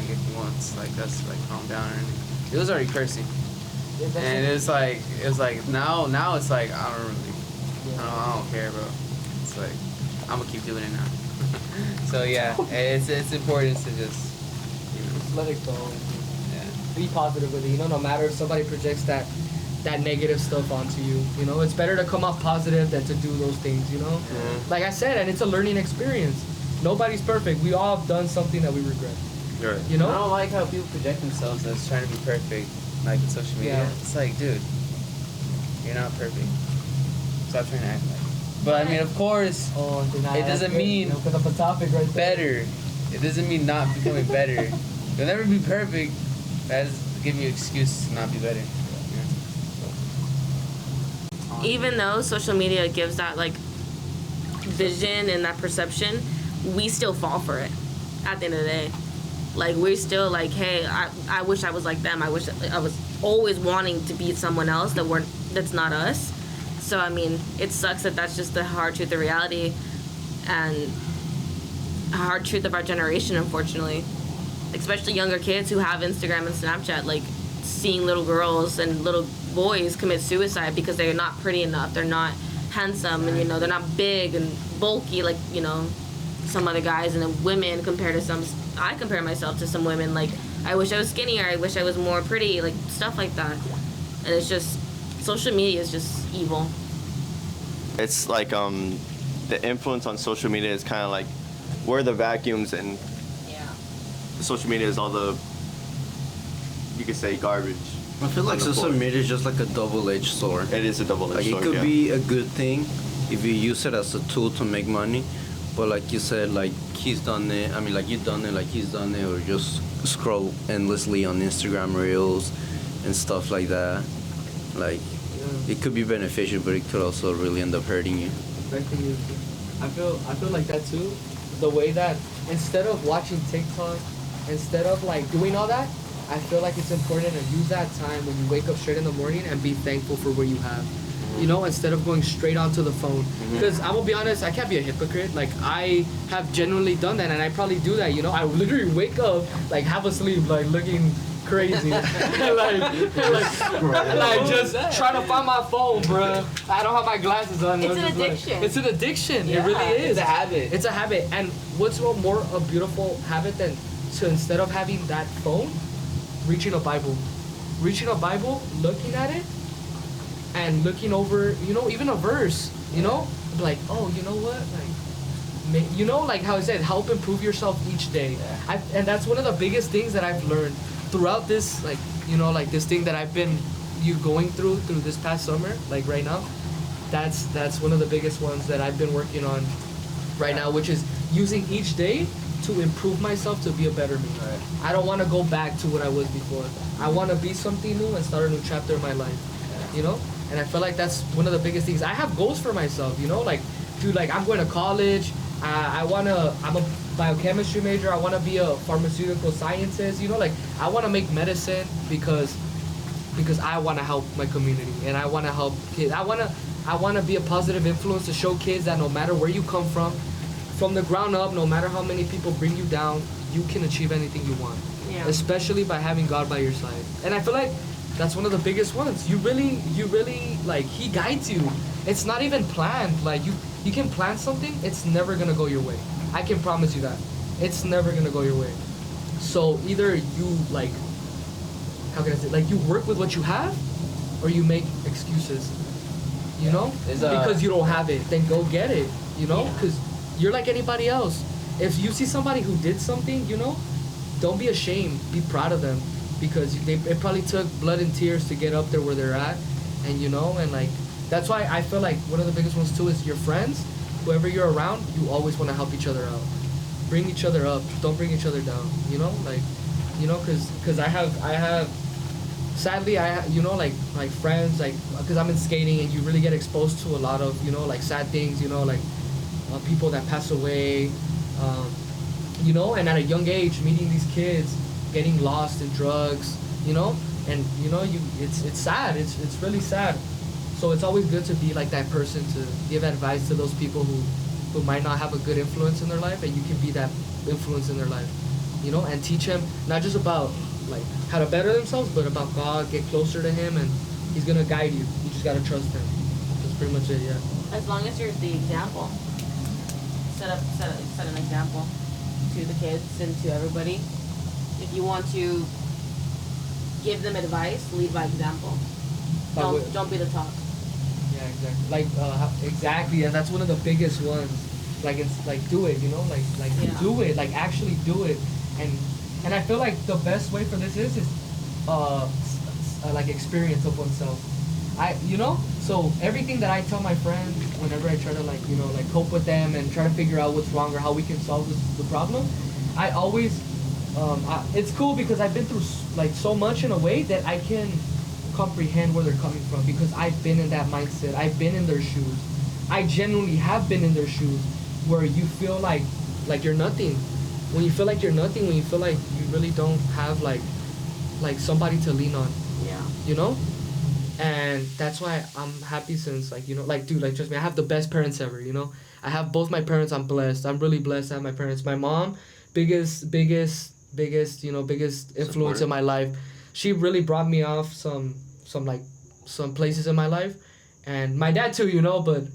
if he wants us to calm down or anything. He was already cursing. And it was like now it's I don't care, bro. It's I'm gonna keep doing it now. So yeah, it's important to just, Just let it go. yeah. Be positive with it. No matter if somebody projects that negative stuff onto you. It's better to come off positive than to do those things. Mm-hmm. Like I said, and it's a learning experience. Nobody's perfect. We all have done something that we regret. Right. I don't like how people project themselves as trying to be perfect, like in social media. Yeah. It's like, dude, you're not perfect. Stop trying to act like. But I mean, of course, it doesn't mean put up a topic right there. better. It doesn't mean not becoming better. You'll never be perfect. That doesn't give you an excuse to not be better. Even though social media gives that like vision and that perception, we still fall for it at the end of the day. Like, we're still like, hey, I wish I was like them. I wish I was always wanting to be someone else that's not us. So I mean, it sucks that that's just the hard truth of reality and hard truth of our generation, unfortunately. Especially younger kids who have Instagram and Snapchat, like seeing little girls and little boys commit suicide because they're not pretty enough, they're not handsome, and they're not big and bulky like some other guys, and then women compared to some. I compare myself to some women, like I wish I was skinnier, I wish I was more pretty, like stuff like that. And it's just, social media is just evil. It's like the influence on social media is kind of like we're the vacuums, and social media is all the, you could say, garbage. I feel like social media is just like a double-edged sword. It is a double-edged sword. Like, it could be a good thing if you use it as a tool to make money, but like you said, like he's done it. I mean, like you've done it, like he's done it, or just scroll endlessly on Instagram Reels and stuff like that. Like, it could be beneficial, but it could also really end up hurting you. Affecting you. I feel like that too. The way that instead of watching TikTok, instead of like doing all that, I feel like it's important to use that time when you wake up straight in the morning and be thankful for what you have. Instead of going straight onto the phone. Because I'm gonna be honest, I can't be a hypocrite. Like, I have genuinely done that, and I probably do that. I literally wake up like half asleep, like looking crazy, like just trying to find my phone, bruh. I don't have my glasses on. It's an addiction. It's an addiction. Yeah. It really is. It's a habit. It's a habit. And what's more a beautiful habit than to, instead of having that phone, reaching a Bible, looking at it, and looking over, even a verse, like, oh, you know what, like, like how I said, help improve yourself each day. And that's one of the biggest things that I've learned throughout this, like, like this thing that I've been going through this past summer, like right now. That's one of the biggest ones that I've been working on right now, which is using each day to improve myself to be a better me. Right. I don't want to go back to what I was before. I want to be something new and start a new chapter in my life, And I feel like that's one of the biggest things. I have goals for myself, like, dude, like I'm going to college. I'm a biochemistry major. I want to be a pharmaceutical scientist, like I want to make medicine because I want to help my community, and I want to help kids. I want to be a positive influence to show kids that no matter where you come from the ground up, no matter how many people bring you down, you can achieve anything you want. Yeah. Especially by having God by your side. And I feel like that's one of the biggest ones. You really, like, he guides you. It's not even planned. Like, you can plan something, it's never gonna go your way. I can promise you that. It's never gonna go your way. So either you, like, how can I say, like, you work with what you have, or you make excuses, because you don't have it, then go get it, because you're like anybody else. If you see somebody who did something, don't be ashamed, be proud of them, because it probably took blood and tears to get up there where they're at, and and like, that's why I feel like one of the biggest ones too is your friends, whoever you're around, you always want to help each other out, bring each other up, don't bring each other down, like, because I have sadly, like friends, like, because I'm in skating, and you really get exposed to a lot of, like, sad things, like, people that pass away, and at a young age, meeting these kids, getting lost in drugs, and, it's sad, it's really sad. So it's always good to be like that person to give advice to those people who might not have a good influence in their life, and you can be that influence in their life, and teach them not just about, like, how to better themselves, but about God, get closer to him, and he's gonna guide you. You just gotta trust him. That's pretty much it, yeah. As long as you're the example. set an example to the kids and to everybody. If you want to give them advice, lead by example. Don't be the talk. Yeah, exactly. Like exactly, and that's one of the biggest ones. Like it's like do it, you know, like do it, like actually do it, and I feel like the best way for this is like experience of oneself. So everything that I tell my friends whenever I try to like cope with them and try to figure out what's wrong or how we can solve the problem, I always it's cool because I've been through like so much in a way that I can comprehend where they're coming from because I've been in that mindset. I've been in their shoes. I genuinely have been in their shoes where you feel like you're nothing. When you feel like you're nothing, when you feel like you really don't have like somebody to lean on. Yeah. You know? And that's why I'm happy since dude, trust me, I have the best parents ever, you know? I have both my parents. I'm blessed. I'm really blessed to have my parents. My mom, biggest influence in my life. She really brought me off some places in my life, and my dad too, you know, but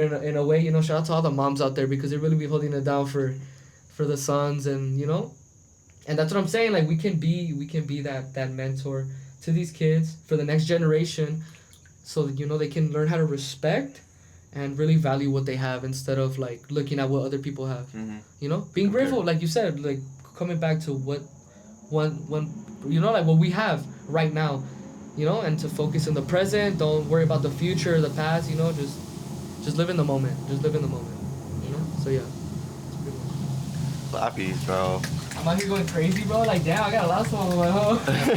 in a way, you know, shout out to all the moms out there because they really be holding it down for the sons, and you know, and that's what I'm saying, like we can be that mentor to these kids for the next generation, so that, you know, they can learn how to respect and really value what they have instead of like looking at what other people have. Mm-hmm. You know, being grateful, like you said, like coming back to what one you know, like what we have right now, you know, and to focus in the present. Don't worry about the future or the past, you know, just live in the moment. Just live in the moment, you know. So yeah. Lappies, bro. I'm out here going crazy, bro. Like, damn, I got a last one on my home. That's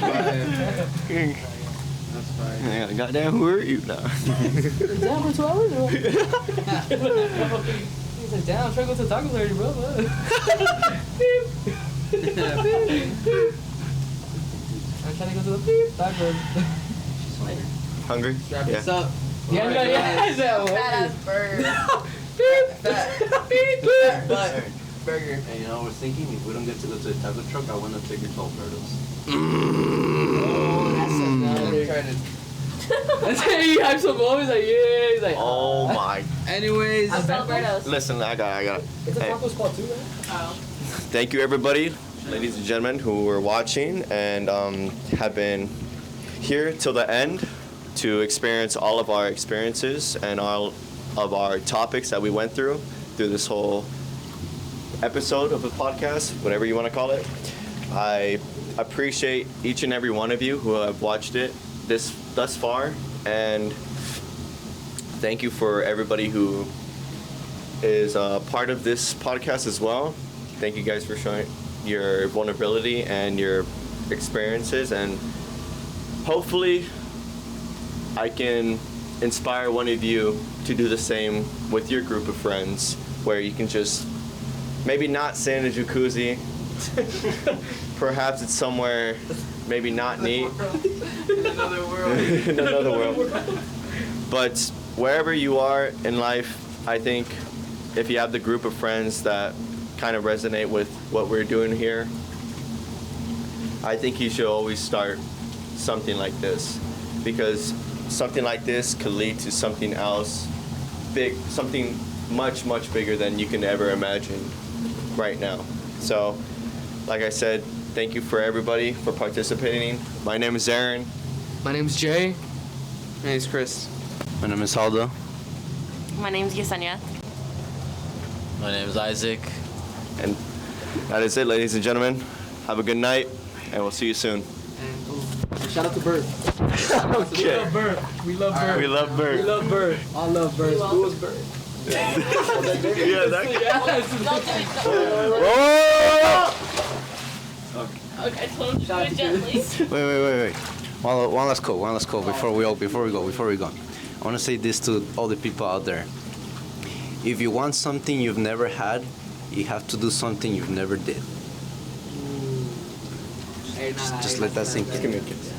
fine. Yeah, goddamn, who are you now? Damn, for 2 hours, bro. He's like, damn, I'm trying to go to tacos already, bro. I'm trying to go to the tacos. Hungry? Wrap Yeah. this up. Yeah. Fat ass bird. Fat butt burger. And you know, I was thinking if we don't get to go to the taco truck, I want to take your 12 turtles. Oh, that's another. Try to. That's how he hypes some moments, like, yeah. He's like, Oh my. Anyways. Alberto's. Listen, I got it. It's a Hey, taco spot too, man. Oh. thank you everybody, ladies and gentlemen, who were watching and have been here till the end to experience all of our experiences and all of our topics that we went through this whole episode of the podcast, whatever you want to call it. I appreciate each and every one of you who have watched it thus far, and thank you for everybody who is part of this podcast as well. Thank you guys for showing your vulnerability and your experiences, and hopefully I can inspire one of you to do the same with your group of friends, where you can just maybe not sit in a jacuzzi. Perhaps it's somewhere maybe not neat. In another world. In another world. But wherever you are in life, I think if you have the group of friends that kind of resonate with what we're doing here, I think you should always start something like this, because something like this could lead to something else big, something much, much bigger than you can ever imagine right now. So, like I said, thank you for everybody for participating. My name is Aaron. My name's Jay. My name's Chris. My name is Aldo. My name's Yesenia. My name is Isaac. And that is it, ladies and gentlemen. Have a good night, and we'll see you soon. And shout out to Bird. Okay. We love Bird. We love Bird. We love Bird. We love Bird. I love Bird. Who was Bird? Yeah, that guy. Yes. Whoa! Okay, I told him to do it gently. Wait. One last call before we go. I want to say this to all the people out there. If you want something you've never had, you have to do something you've never did. Just let that sink in. Give me a kiss.